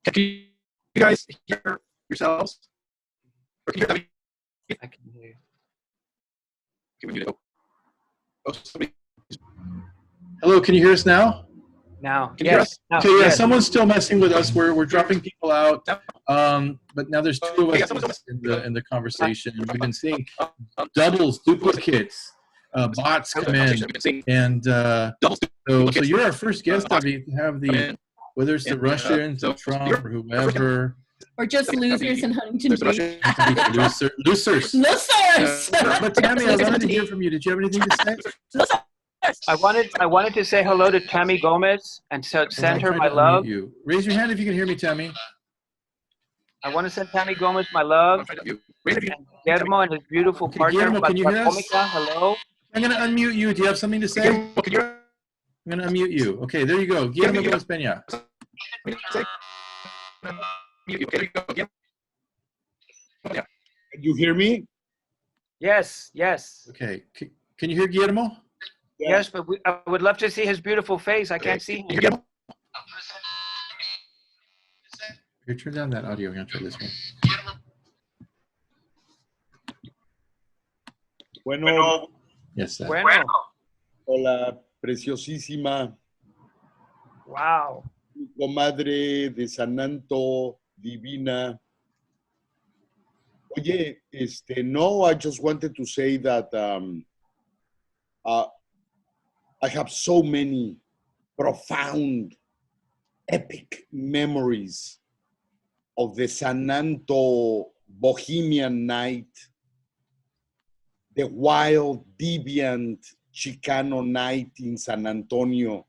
A: Can you guys hear yourselves? Or can you hear me?
C: I can hear you.
A: Okay, we need to go. Oh, somebody. Hello, can you hear us now?
C: Now,
A: can you hear us?
C: Now,
A: okay, yeah,
C: yes.
A: Someone's still messing with us. We're dropping people out. But now there's two of us in the conversation. We've been seeing doubles, duplicates, bots come in, and so you're our first guest, David, to have the, whether it's the Russians or Trump or whoever.
D: Or just losers in Huntington Beach.
A: Losers. But Tammy, I wanted to hear from you. Did you have anything to say?
C: I wanted to say hello to Tammy Gomez and send her my love.
A: You. Raise your hand if you can hear me, Tammy.
C: I want to send Tammy Gomez my love. And Guillermo and his beautiful partner.
A: Guillermo, can you hear us?
C: Hello.
A: I'm going to unmute you. Do you have something to say? I'm going to unmute you. Okay, there you go. Guillermo Gomez Peña.
L: Can you hear me?
C: Yes, yes.
A: Okay. Can you hear Guillermo?
C: Yes, but I would love to see his beautiful face. I can't see him.
A: Here, turn down that audio. I'm going to try this one.
L: Bueno.
A: Yes, sir.
C: Bueno.
L: Hola, preciosísima.
C: Wow.
L: Comadre de San Anto, divina. Oye, no, I just wanted to say that I have so many profound, epic memories of the San Anto Bohemian night, the wild, deviant Chicano night in San Antonio.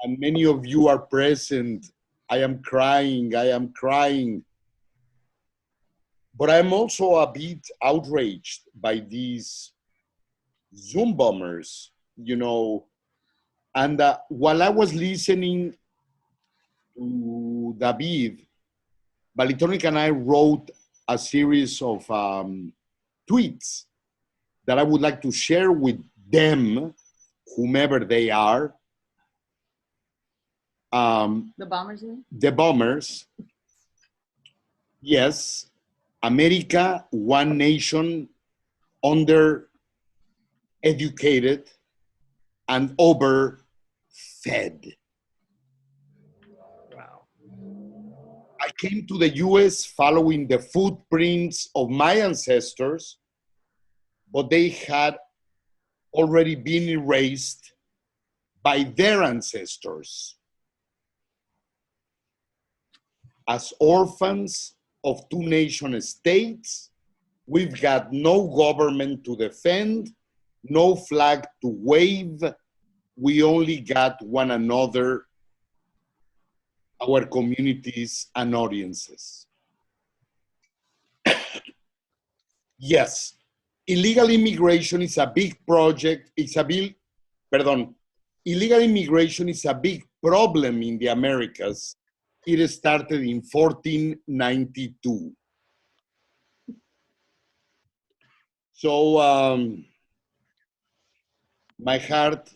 L: And many of you are present. I am crying. But I'm also a bit outraged by these Zoom bombers, And while I was listening to David, Valitonic and I wrote a series of tweets that I would like to share with them, whomever they are.
I: The bombers, you mean?
L: The bombers. Yes, America, one nation, under educated and overfed.
C: Wow.
L: I came to the US following the footprints of my ancestors, but they had already been erased by their ancestors. As orphans of two nation states, we've got no government to defend, no flag to wave. We only got one another, our communities and audiences. Yes, illegal immigration is a big project, illegal immigration is a big problem in the Americas. It started in 1492. So my heart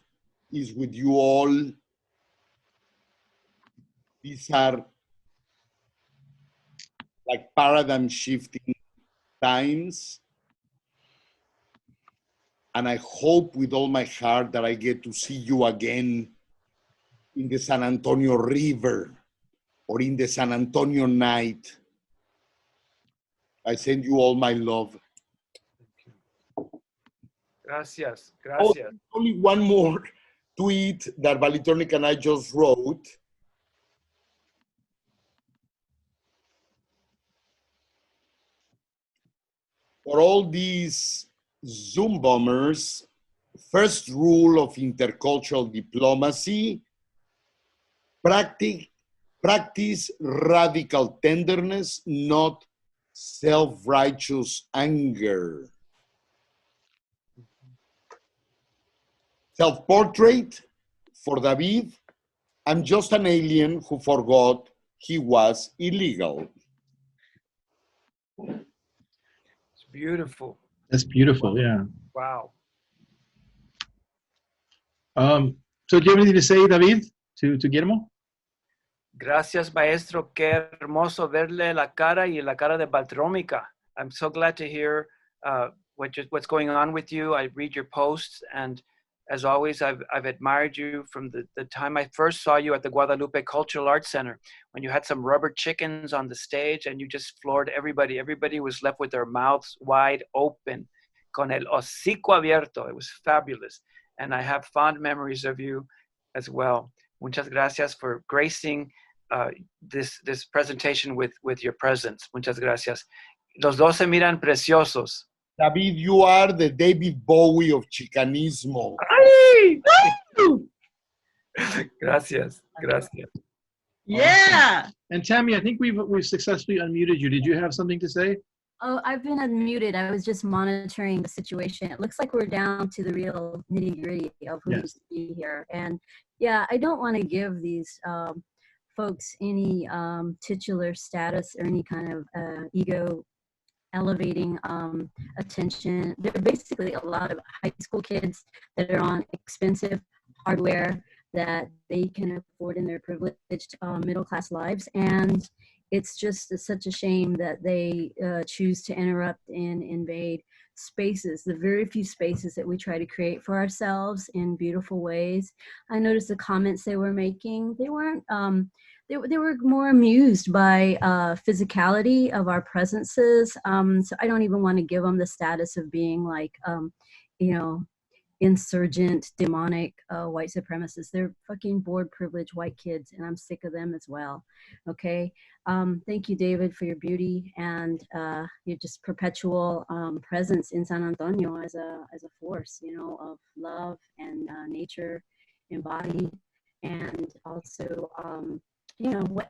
L: is with you all. These are like paradigm shifting times. And I hope with all my heart that I get to see you again in the San Antonio River or in the San Antonio night. I send you all my love.
C: Gracias,
L: Oh,
C: gracias.
L: only one more tweet that Valitornik and I just wrote. For all these Zoom bombers, first rule of intercultural diplomacy, practice radical tenderness, not self-righteous anger. Self-portrait for David, I'm just an alien who forgot he was illegal.
C: It's beautiful.
A: That's beautiful, yeah.
C: Wow.
A: So do you have anything to say, David, to Guillermo?
C: Gracias, maestro. Qué hermoso verle la cara y la cara de Baltrómica. I'm so glad to hear what's going on with you. I read your posts, and as always, I've admired you from the time I first saw you at the Guadalupe Cultural Arts Center, when you had some rubber chickens on the stage and you just floored everybody. Everybody was left with their mouths wide open, con el hocico abierto. It was fabulous. And I have fond memories of you as well. Muchas gracias for gracing this presentation with your presence. Muchas gracias. Los dos se miran preciosos.
L: David, you are the David Bowie of Chicanismo.
C: Gracias, gracias.
B: Yeah.
A: And Tammy, I think we've successfully unmuted you. Did you have something to say?
M: Oh, I've been unmuted. I was just monitoring the situation. It looks like we're down to the real nitty-gritty of who needs to be here. And yeah, I don't want to give these folks any titular status or any kind of ego elevating attention. They're basically a lot of high school kids that are on expensive hardware that they can afford in their privileged middle-class lives. And it's just such a shame that they choose to interrupt and invade spaces, the very few spaces that we try to create for ourselves in beautiful ways. I noticed the comments they were making, they weren't, they were more amused by physicality of our presences. So I don't even want to give them the status of being like, you know, insurgent, demonic white supremacists. They're fucking bored, privileged white kids, and I'm sick of them as well. Okay. Thank you, David, for your beauty and your just perpetual presence in San Antonio as a force, you know, of love and nature embodied, and also, you know, what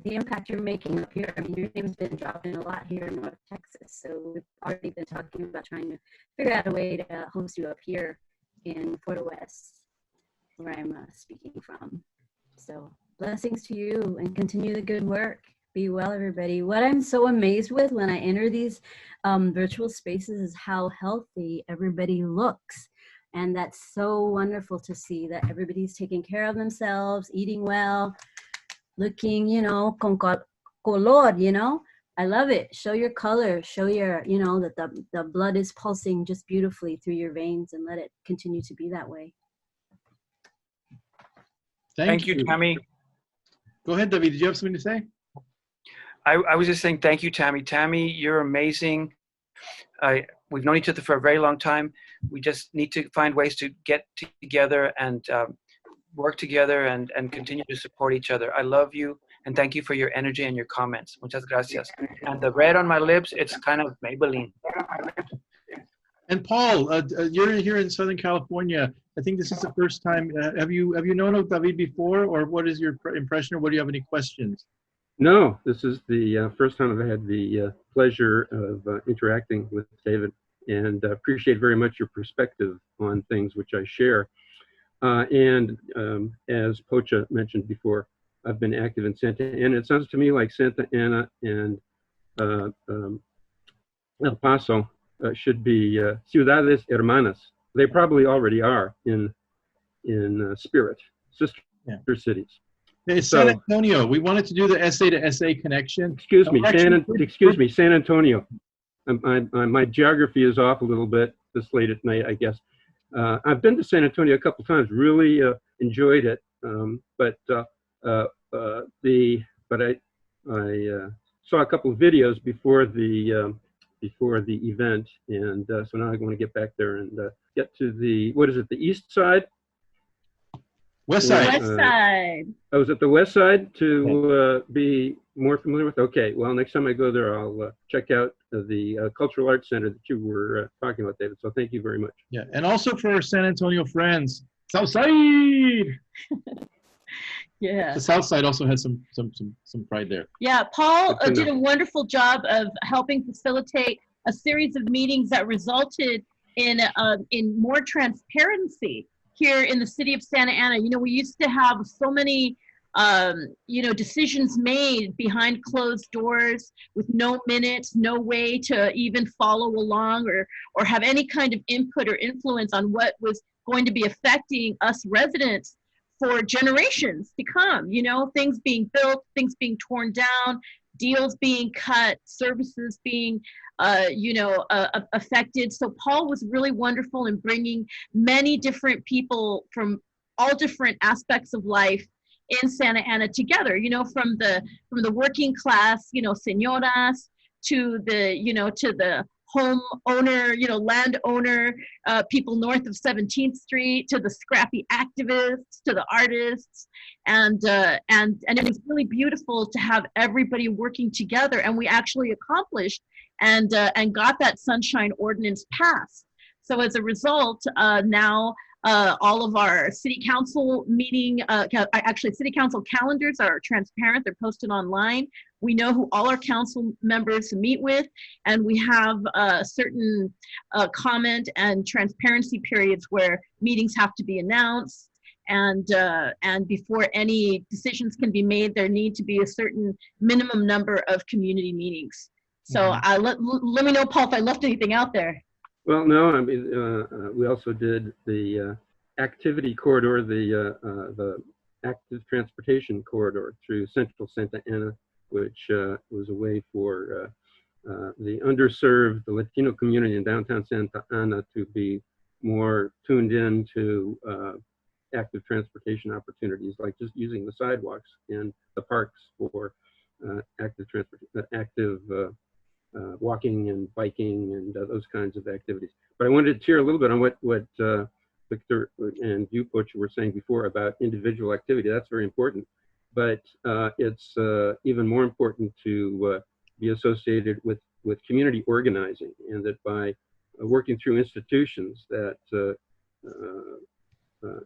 M: the impact you're making up here. I mean, your name's been dropping a lot here in North Texas, so we've already been talking about trying to figure out a way to host you up here in Fort West, where I'm speaking from. So blessings to you and continue the good work. Be well, everybody. What I'm so amazed with when I enter these virtual spaces is how healthy everybody looks. And that's so wonderful to see that everybody's taking care of themselves, eating well, looking, you know, con color, you know. I love it. Show your color, show your, you know, that the blood is pulsing just beautifully through your veins, and let it continue to be that way.
C: Thank you, Tammy.
A: Go ahead, David. Did you have something to say?
C: I was just saying thank you, Tammy. Tammy, you're amazing. We've known each other for a very long time. We just need to find ways to get together and work together and continue to support each other. I love you, and thank you for your energy and your comments. Muchas gracias. And the red on my lips, it's kind of Maybelline.
A: And Paul, you're here in Southern California. I think this is the first time. Have you known of David before, or what is your impression, or what do you have any questions?
N: No, this is the first time I've had the pleasure of interacting with David, and appreciate very much your perspective on things which I share. And as POCHA mentioned before, I've been active in Santa Ana. It sounds to me like Santa Ana and El Paso should be ciudades hermanas. They probably already are in spirit, sister cities.
A: It's San Antonio. We wanted to do the essay to essay connection.
N: Excuse me, San Antonio. My geography is off a little bit this late at night, I guess. I've been to San Antonio a couple times. Really enjoyed it, but I saw a couple of videos before the event, and so now I want to get back there and get to the, what is it, the east side?
A: West side.
B: West side.
N: I was at the west side to be more familiar with. Okay, well, next time I go there, I'll check out the Cultural Arts Center that you were talking about, David. So thank you very much.
A: Yeah, and also for our San Antonio friends, South Side.
B: Yeah.
A: The South Side also has some pride there.
B: Yeah, Paul did a wonderful job of helping facilitate a series of meetings that resulted in more transparency here in the city of Santa Ana. You know, we used to have so many, you know, decisions made behind closed doors with no minutes, no way to even follow along or have any kind of input or influence on what was going to be affecting us residents for generations to come. You know, things being built, things being torn down, deals being cut, services being affected. So Paul was really wonderful in bringing many different people from all different aspects of life in Santa Ana together, you know, from the working class, you know, señoras, to the home owner, you know, landowner, people north of 17th Street, to the scrappy activists, to the artists, and it was really beautiful to have everybody working together, and we actually accomplished and got that sunshine ordinance passed. So as a result, now all of our city council city council calendars are transparent. They're posted online. We know who all our council members meet with, and we have certain comment and transparency periods where meetings have to be announced. And before any decisions can be made, there need to be a certain minimum number of community meetings. So let me know, Paul, if I left anything out there.
N: Well, no, I mean, we also did the activity corridor, the active transportation corridor through central Santa Ana, which was a way for the underserved, the Latino community in downtown Santa Ana to be more tuned in to active transportation opportunities, like just using the sidewalks and the parks for active walking and biking and those kinds of activities. But I wanted to share a little bit on what Victor and you, POCHA, were saying before about individual activity. That's very important. But it's even more important to be associated with community organizing, and that by working through institutions that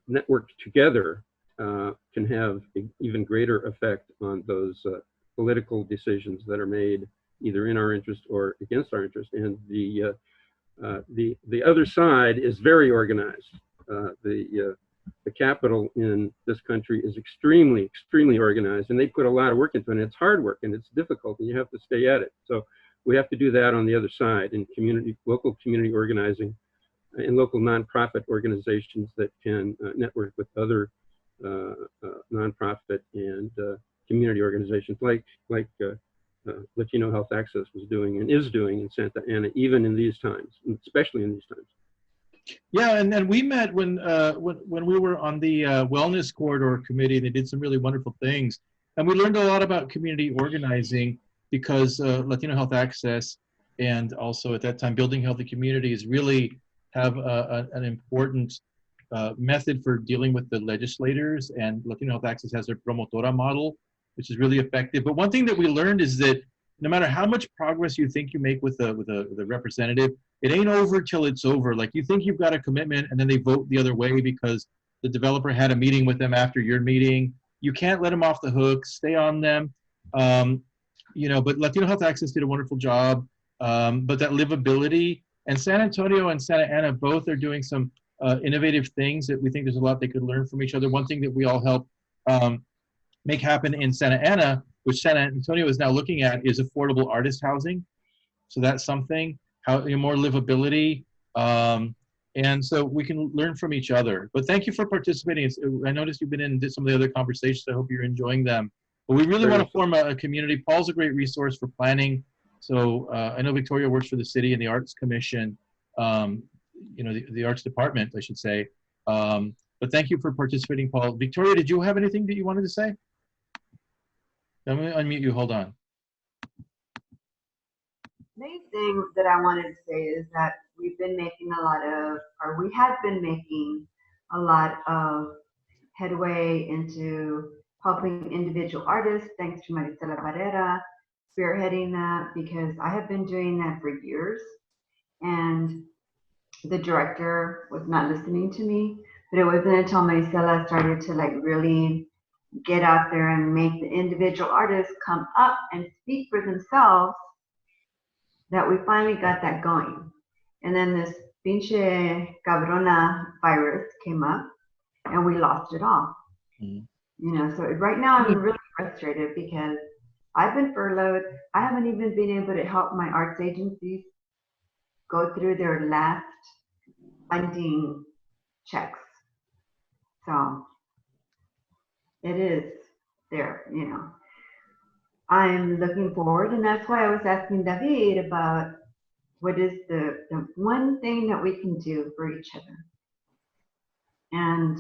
N: network together can have an even greater effect on those political decisions that are made either in our interest or against our interest. And the other side is very organized. The the capital in this country is extremely, extremely organized, and they put a lot of work into it. And it's hard work and it's difficult, and you have to stay at it. So we have to do that on the other side in local community organizing and local nonprofit organizations that can network with other nonprofit and community organizations like Latino Health Access was doing and is doing in Santa Ana, even in these times, especially in these times.
A: Yeah, and we met when we were on the Wellness Corridor Committee, and they did some really wonderful things. And we learned a lot about community organizing because Latino Health Access and also at that time Building Healthy Communities really have an important method for dealing with the legislators, and Latino Health Access has their promotora model, which is really effective. But one thing that we learned is that no matter how much progress you think you make with a representative, it ain't over till it's over. Like, you think you've got a commitment and then they vote the other way because the developer had a meeting with them after your meeting. You can't let them off the hook, stay on them. You know, but Latino Health Access did a wonderful job. But that livability, and San Antonio and Santa Ana both are doing some innovative things that we think there's a lot they could learn from each other. One thing that we all help make happen in Santa Ana, which San Antonio is now looking at, is affordable artist housing. So that's something, how more livability. And so we can learn from each other. But thank you for participating. I noticed you've been in some of the other conversations. I hope you're enjoying them. But we really want to form a community. Paul's a great resource for planning. So I know Victoria works for the city and the Arts Commission, you know, the Arts Department, I should say. But thank you for participating, Paul. Victoria, did you have anything that you wanted to say? I'm going to unmute you. Hold on.
F: Main thing that I wanted to say is that we have been making a lot of headway into helping individual artists, thanks to Maricela Barrera spearheading that, because I have been doing that for years, and the director was not listening to me. But it wasn't until Maricela started to like really get out there and make the individual artists come up and speak for themselves that we finally got that going. And then this pinche cabrona virus came up and we lost it all. You know, so right now I'm really frustrated because I've been furloughed. I haven't even been able to help my arts agencies go through their last funding checks. So it is there, you know. I'm looking forward, and that's why I was asking David about what is the one thing that we can do for each other. And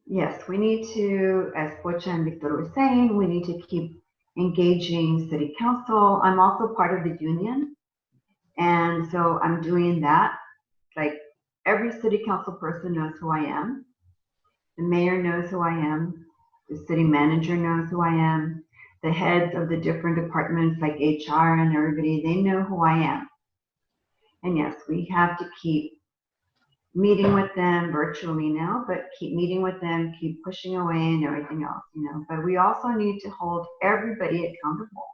F: yes, we need to, as Pocha and Victor were saying, we need to keep engaging city council. I'm also part of the union, and so I'm doing that. Like, every city council person knows who I am. The mayor knows who I am. The city manager knows who I am. The heads of the different departments like HR and everybody, they know who I am. And yes, we have to keep meeting with them virtually now, but keep meeting with them, keep pushing away and everything else, you know. But we also need to hold everybody accountable.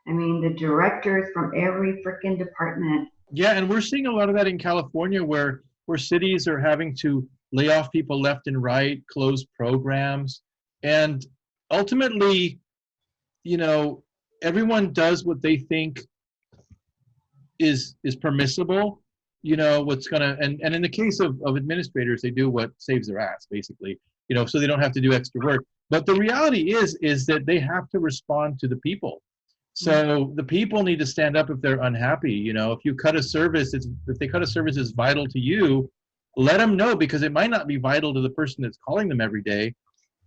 F: I mean, the directors from every freaking department.
A: Yeah, and we're seeing a lot of that in California where cities are having to lay off people left and right, close programs. And ultimately, you know, everyone does what they think is permissible, you know, what's gonna, and in the case of administrators, they do what saves their ass, basically, you know, so they don't have to do extra work. But the reality is that they have to respond to the people. So the people need to stand up if they're unhappy. You know, if you cut a service, if they cut a service is vital to you, let them know, because it might not be vital to the person that's calling them every day.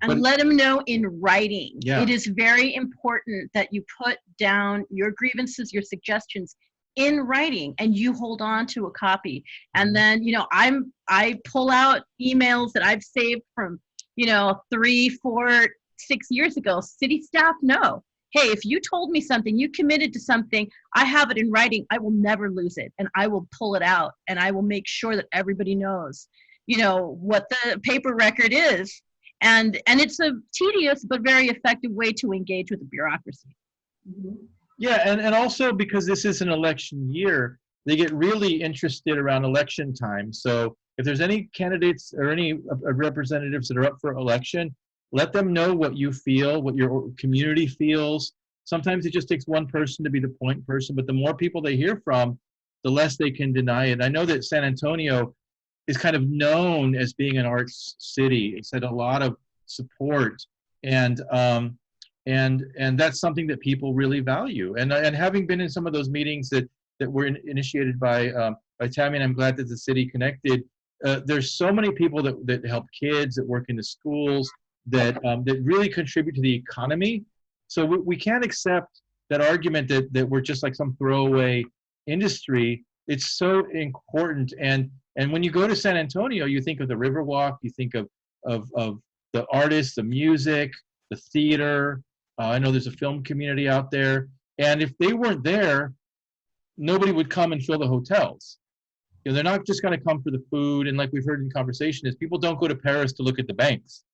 B: And let them know in writing.
A: Yeah.
B: It is very important that you put down your grievances, your suggestions in writing, and you hold on to a copy. And then, you know, I pull out emails that I've saved from, you know, 3, 4, 6 years ago. City staff know, hey, if you told me something, you committed to something, I have it in writing, I will never lose it. And I will pull it out, and I will make sure that everybody knows, you know, what the paper record is. And it's a tedious but very effective way to engage with the bureaucracy.
A: Yeah, and also because this is an election year, they get really interested around election time. So if there's any candidates or any representatives that are up for election, let them know what you feel, what your community feels. Sometimes it just takes one person to be the point person, but the more people they hear from, the less they can deny it. I know that San Antonio is kind of known as being an arts city. It's had a lot of support, and that's something that people really value. And having been in some of those meetings that were initiated by Tammy, and I'm glad that the city connected. There's so many people that help kids, that work in the schools, that really contribute to the economy. So we can't accept that argument that we're just like some throwaway industry. It's so important. And when you go to San Antonio, you think of the Riverwalk, you think of the artists, the music, the theater. I know there's a film community out there. And if they weren't there, nobody would come and fill the hotels. You know, they're not just going to come for the food. And like we've heard in conversation, is people don't go to Paris to look at the banks.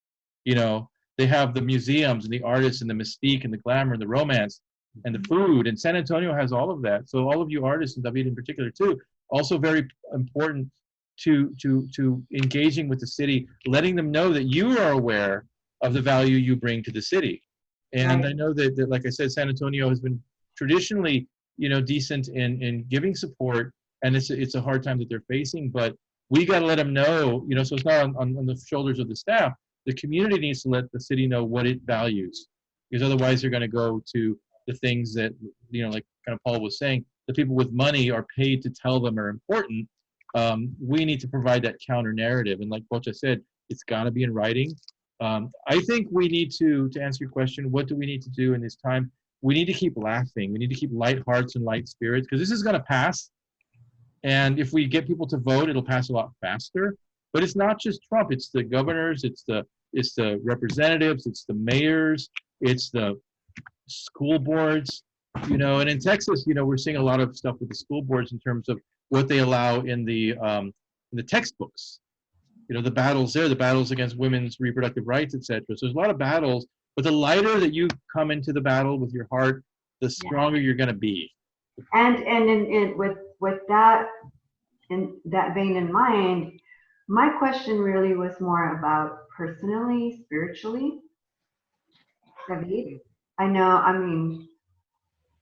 A: You know, they have the museums and the artists and the mystique and the glamour and the romance and the food. And San Antonio has all of that. So all of you artists, and David in particular too, also very important to engaging with the city, letting them know that you are aware of the value you bring to the city. And I know that like I said, San Antonio has been traditionally, you know, decent in giving support, and it's a hard time that they're facing, but we got to let them know, you know, so it's not on the shoulders of the staff. The community needs to let the city know what it values, because otherwise they're going to go to the things that, you know, like kind of Paul was saying, the people with money are paid to tell them are important. We need to provide that counter narrative. And like POCHA said, it's got to be in writing. I think we need to answer your question, what do we need to do in this time? We need to keep laughing. We need to keep light hearts and light spirits, because this is going to pass. And if we get people to vote, it'll pass a lot faster. But it's not just Trump. It's the governors, it's the representatives, it's the mayors, it's the school boards, you know. And in Texas, you know, we're seeing a lot of stuff with the school boards in terms of what they allow in the textbooks. You know, the battles there, the battles against women's reproductive rights, etc. So there's a lot of battles, but the lighter that you come into the battle with your heart, the stronger you're going to be.
F: And with that, in that vein in mind, my question really was more about personally, spiritually. David, I know, I mean,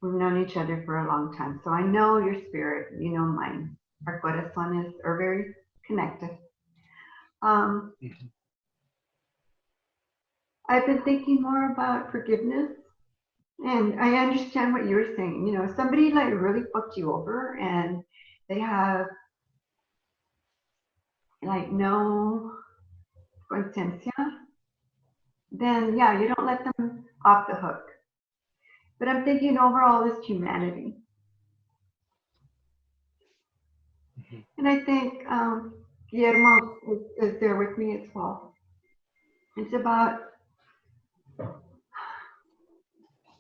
F: we've known each other for a long time, so I know your spirit, you know mine. Our corazones are very connected. I've been thinking more about forgiveness, and I understand what you were saying. You know, somebody like really fucked you over and they have like no conciencia, then yeah, you don't let them off the hook. But I'm thinking overall is humanity. And I think Guillermo is there with me as well. It's about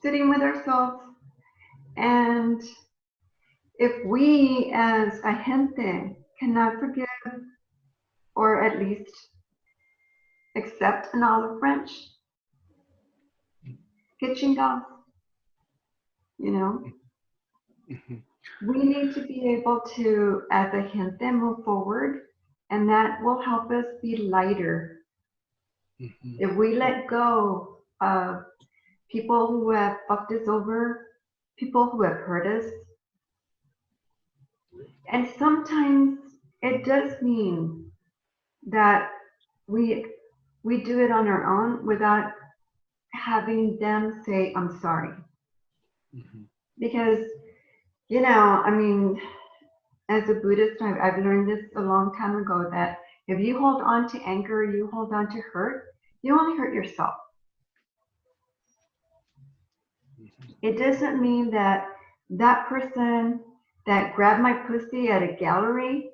F: sitting with ourselves, and if we as a gente cannot forgive or at least accept an olive branch, que chingados, you know? We need to be able to, as a gente, move forward, and that will help us be lighter. If we let go of people who have fucked us over, people who have hurt us, and sometimes it does mean that we do it on our own without having them say, I'm sorry. Because, you know, I mean, as a Buddhist, I've learned this a long time ago, that if you hold on to anger, you hold on to hurt, you only hurt yourself. It doesn't mean that that person that grabbed my pussy at a gallery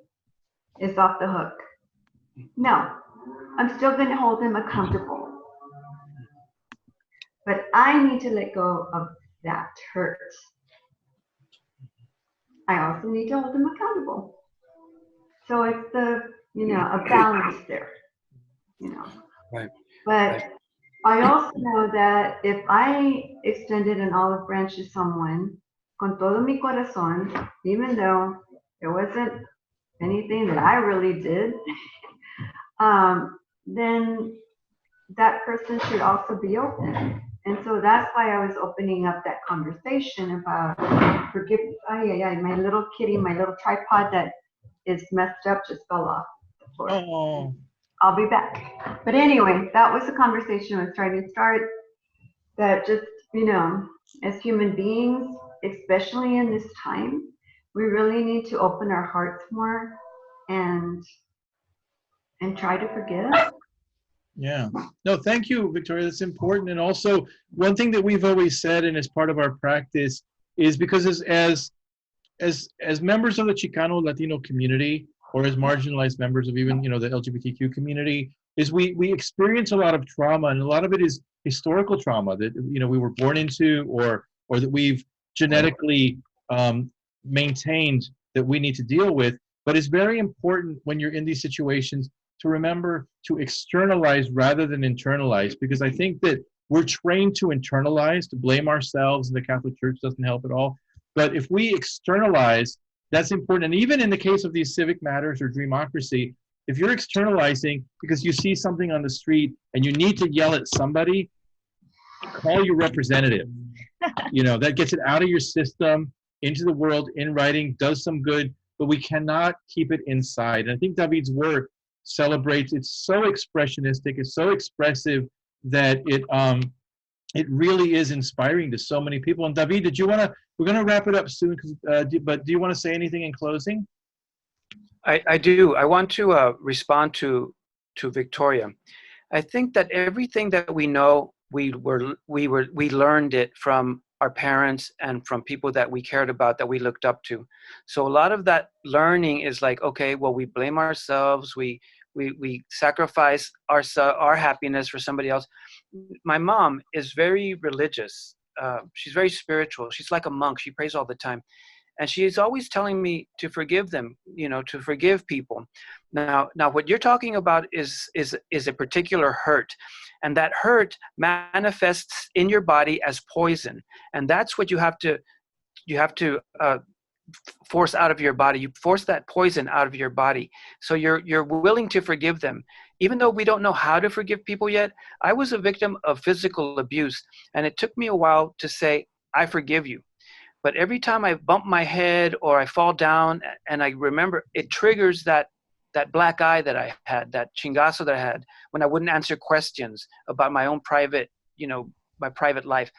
F: is off the hook. No, I'm still going to hold them accountable. But I need to let go of that hurt. I also need to hold them accountable. So it's the, you know, a balance there, you know.
C: Right.
F: But I also know that if I extended an olive branch to someone con todo mi corazón, even though it wasn't anything that I really did, then that person should also be open. And so that's why I was opening up that conversation about forgiveness. My little kitty, my little tripod that is messed up just fell off the floor.
A: Oh.
F: I'll be back. But anyway, that was the conversation I was trying to start. That just, as human beings, especially in this time, we really need to open our hearts more and try to forgive.
A: Yeah. No, thank you, Victoria. That's important. And also, one thing that we've always said, and as part of our practice, is because as members of the Chicano Latino community, or as marginalized members of even, the LGBTQ community, is we experience a lot of trauma, and a lot of it is historical trauma that, we were born into, or that we've genetically maintained that we need to deal with. But it's very important when you're in these situations to remember to externalize rather than internalize, because I think that we're trained to internalize, to blame ourselves, and the Catholic Church doesn't help at all. But if we externalize, that's important. And even in the case of these civic matters or Dreamocracy, if you're externalizing because you see something on the street and you need to yell at somebody, call your representative. That gets it out of your system, into the world, in writing, does some good, but we cannot keep it inside. And I think David's work celebrates, it's so expressionistic, it's so expressive that it really is inspiring to so many people. And David, we're going to wrap it up soon, but do you want to say anything in closing?
C: I do. I want to respond to Victoria. I think that everything that we know, we learned it from our parents and from people that we cared about, that we looked up to. So a lot of that learning is like, okay, well, we blame ourselves, we sacrifice our happiness for somebody else. My mom is very religious. She's very spiritual. She's like a monk. She prays all the time. And she's always telling me to forgive them, to forgive people. Now what you're talking about is a particular hurt. And that hurt manifests in your body as poison. And that's what you have to force out of your body. You force that poison out of your body. So you're willing to forgive them. Even though we don't know how to forgive people yet, I was a victim of physical abuse. And it took me a while to say, I forgive you. But every time I bump my head or I fall down, and I remember, it triggers that black eye that I had, that chingazo that I had when I wouldn't answer questions about my own private, my private life.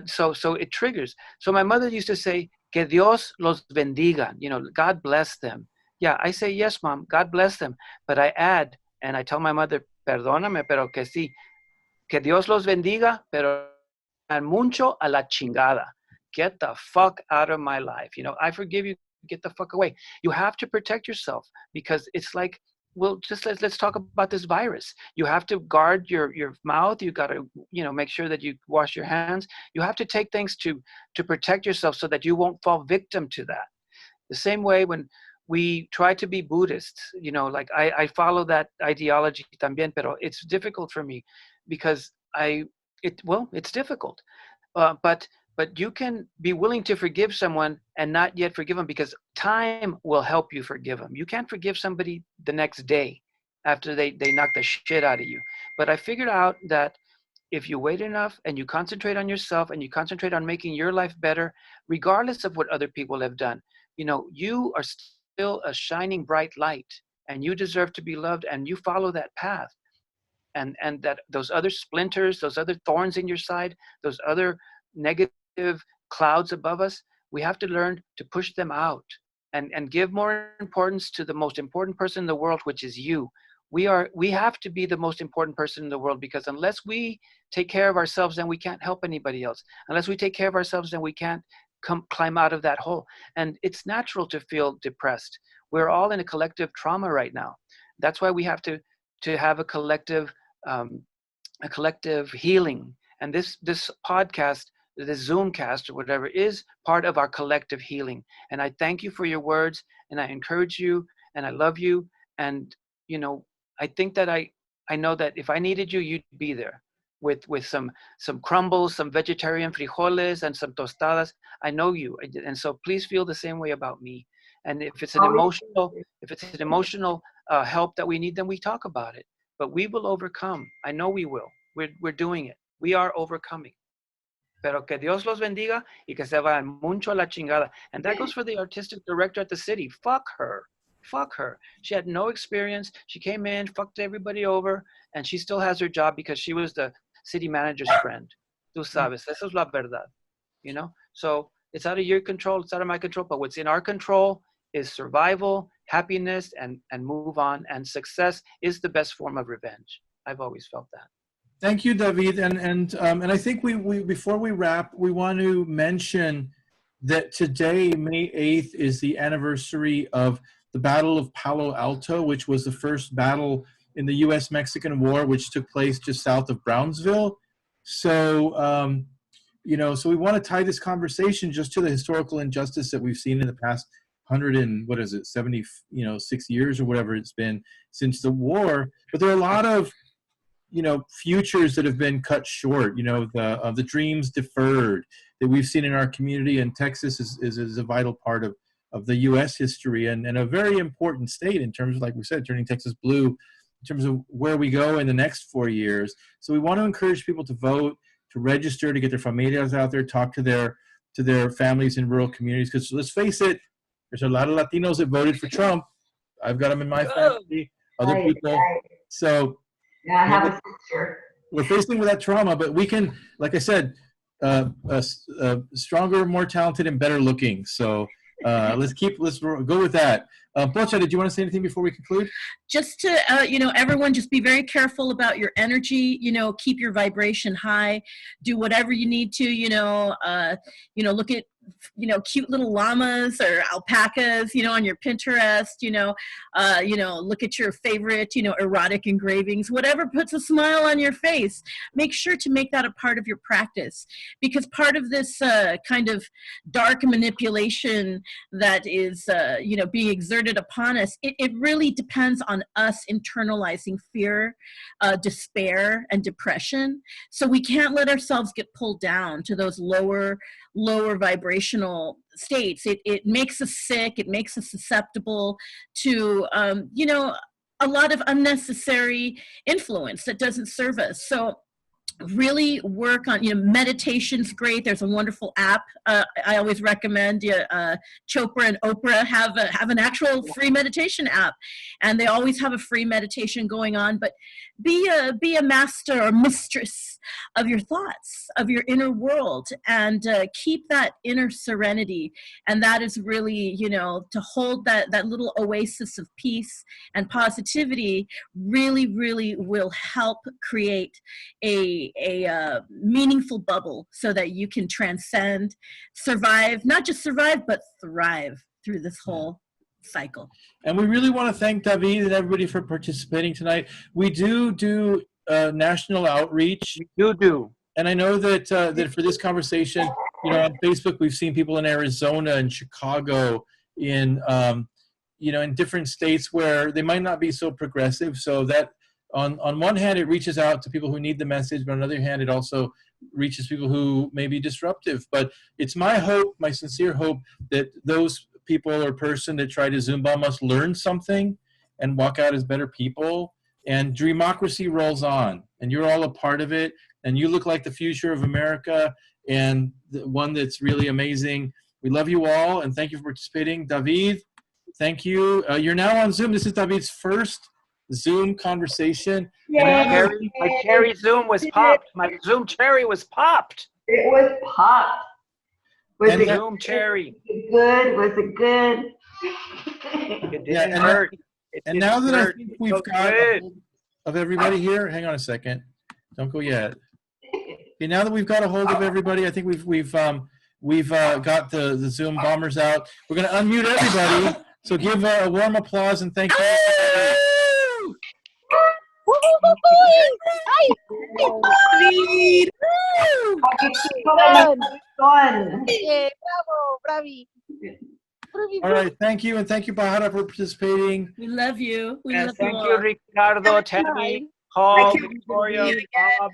C: So it triggers. So my mother used to say, que Dios los bendiga, God bless them. Yeah, I say, yes, Mom, God bless them. But I add, and I tell my mother, perdóname, pero que sí, que Dios los bendiga, pero mucho a la chingada. Get the fuck out of my life. I forgive you, get the fuck away. You have to protect yourself, because it's like, well, just let's talk about this virus. You have to guard your mouth. You got to, make sure that you wash your hands. You have to take things to protect yourself so that you won't fall victim to that. The same way when we try to be Buddhists, like I follow that ideology también, pero it's difficult for me because it's difficult. But you can be willing to forgive someone and not yet forgive them, because time will help you forgive them. You can't forgive somebody the next day after they knock the shit out of you. But I figured out that if you wait enough and you concentrate on yourself and you concentrate on making your life better, regardless of what other people have done, you are still a shining bright light, and you deserve to be loved, and you follow that path. And that those other splinters, those other thorns in your side, those other negative clouds above us, we have to learn to push them out and give more importance to the most important person in the world, which is you. We have to be the most important person in the world, because unless we take care of ourselves, then we can't help anybody else. Unless we take care of ourselves, then we can't climb out of that hole. And it's natural to feel depressed. We're all in a collective trauma right now. That's why we have to have a collective healing. And this podcast, this Zoomcast or whatever, is part of our collective healing. And I thank you for your words, and I encourage you, and I love you. And, I think that I know that if I needed you, you'd be there with some crumbles, some vegetarian frijoles, and some tostadas. I know you. And so please feel the same way about me. And if it's an emotional help that we need, then we talk about it. But we will overcome. I know we will. We're doing it. We are overcoming. Pero que Dios los bendiga y que se vayan mucho a la chingada. And that goes for the artistic director at the city. Fuck her. Fuck her. She had no experience. She came in, fucked everybody over, and she still has her job because she was the city manager's friend. Tú sabes, eso es la verdad. You know? So it's out of your control, it's out of my control, but what's in our control is survival, happiness, and move on. And success is the best form of revenge. I've always felt that.
A: Thank you, David. And I think we before we wrap, we want to mention that today, May 8th, is the anniversary of the Battle of Palo Alto, which was the first battle in the U.S.-Mexican War, which took place just south of Brownsville. So, you know, so we want to tie this conversation just to the historical injustice that we've seen in the past 76 years or whatever it's been since the war. But there are a lot of, you know, futures that have been cut short, you know, the dreams deferred that we've seen in our community. And Texas is a vital part of the U.S. history and a very important state in terms of, like we said, turning Texas blue in terms of where we go in the next 4 years. So we want to encourage people to vote, to register, to get their familias out there, talk to their families in rural communities. Because let's face it, there's a lot of Latinos that voted for Trump. I've got them in my family, other people. So
F: yeah, I have a sister.
A: We're facing with that trauma, but we can, like I said, stronger, more talented, and better looking. So let's go with that. Pocha, did you want to say anything before we conclude?
B: Just to, you know, everyone just be very careful about your energy, you know, keep your vibration high, do whatever you need to, you know, look at, you know, cute little llamas or alpacas, you know, on your Pinterest, you know, look at your favorite, you know, erotic engravings, whatever puts a smile on your face. Make sure to make that a part of your practice, because part of this kind of dark manipulation that is, you know, being exerted upon us, it really depends on us internalizing fear, despair, and depression. So we can't let ourselves get pulled down to those lower vibrational states. It makes us sick. It makes us susceptible to, you know, a lot of unnecessary influence that doesn't serve us. So really work on, you know, meditation's great. There's a wonderful app. I always recommend Chopra and Oprah have an actual free meditation app, and they always have a free meditation going on. But be a master or mistress of your thoughts, of your inner world, and keep that inner serenity. And that is really, you know, to hold that little oasis of peace and positivity really, really will help create a meaningful bubble so that you can transcend, survive, not just survive, but thrive through this whole cycle.
A: And we really want to thank David and everybody for participating tonight. We do national outreach.
C: You do.
A: And I know that that for this conversation, you know, on Facebook, we've seen people in Arizona and Chicago, in you know, in different states where they might not be so progressive. So that on one hand, it reaches out to people who need the message, but on the other hand, it also reaches people who may be disruptive. But it's my hope, my sincere hope, that those people or person that try to Zoom bomb us learn something and walk out as better people. And Dreamocracy rolls on, and you're all a part of it, and you look like the future of America, and the one that's really amazing. We love you all, and thank you for participating. David, thank you. You're now on Zoom. This is David's first Zoom conversation.
C: My cherry Zoom was popped. My Zoom cherry was popped.
F: It was popped. Was
C: and
F: it
C: Zoom cherry?
F: Good? Was it good?
C: It didn't hurt.
A: And now that I think we've got a hold of everybody here, hang on a second. Don't go yet. Okay, now that we've got a hold of everybody, I think we've got the Zoom bombers out. We're going to unmute everybody. So give a warm applause and thank you. All right, thank you, and thank you, Bahara, for participating.
B: We love you.
C: Thank you, Ricardo, Tammy, Paul, Victoria, Bob.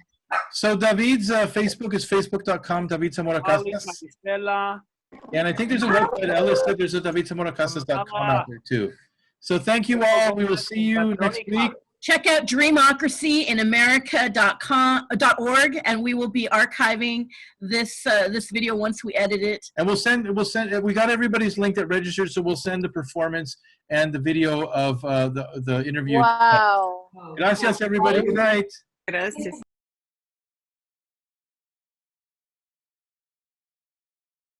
A: So David's Facebook is facebook.com, David Zamora Casas. And I think there's a website, Ellis said there's a davidzamoracasas.com out there too. So thank you all. We will see you next week.
B: Check out DREAMOCRACYINAmerica.org, and we will be archiving this this video once we edit it.
A: And we'll send, we got everybody's link that registered, so we'll send the performance and the video of the interview.
I: Wow.
A: Gracias, everybody. Good night.
O: Gracias.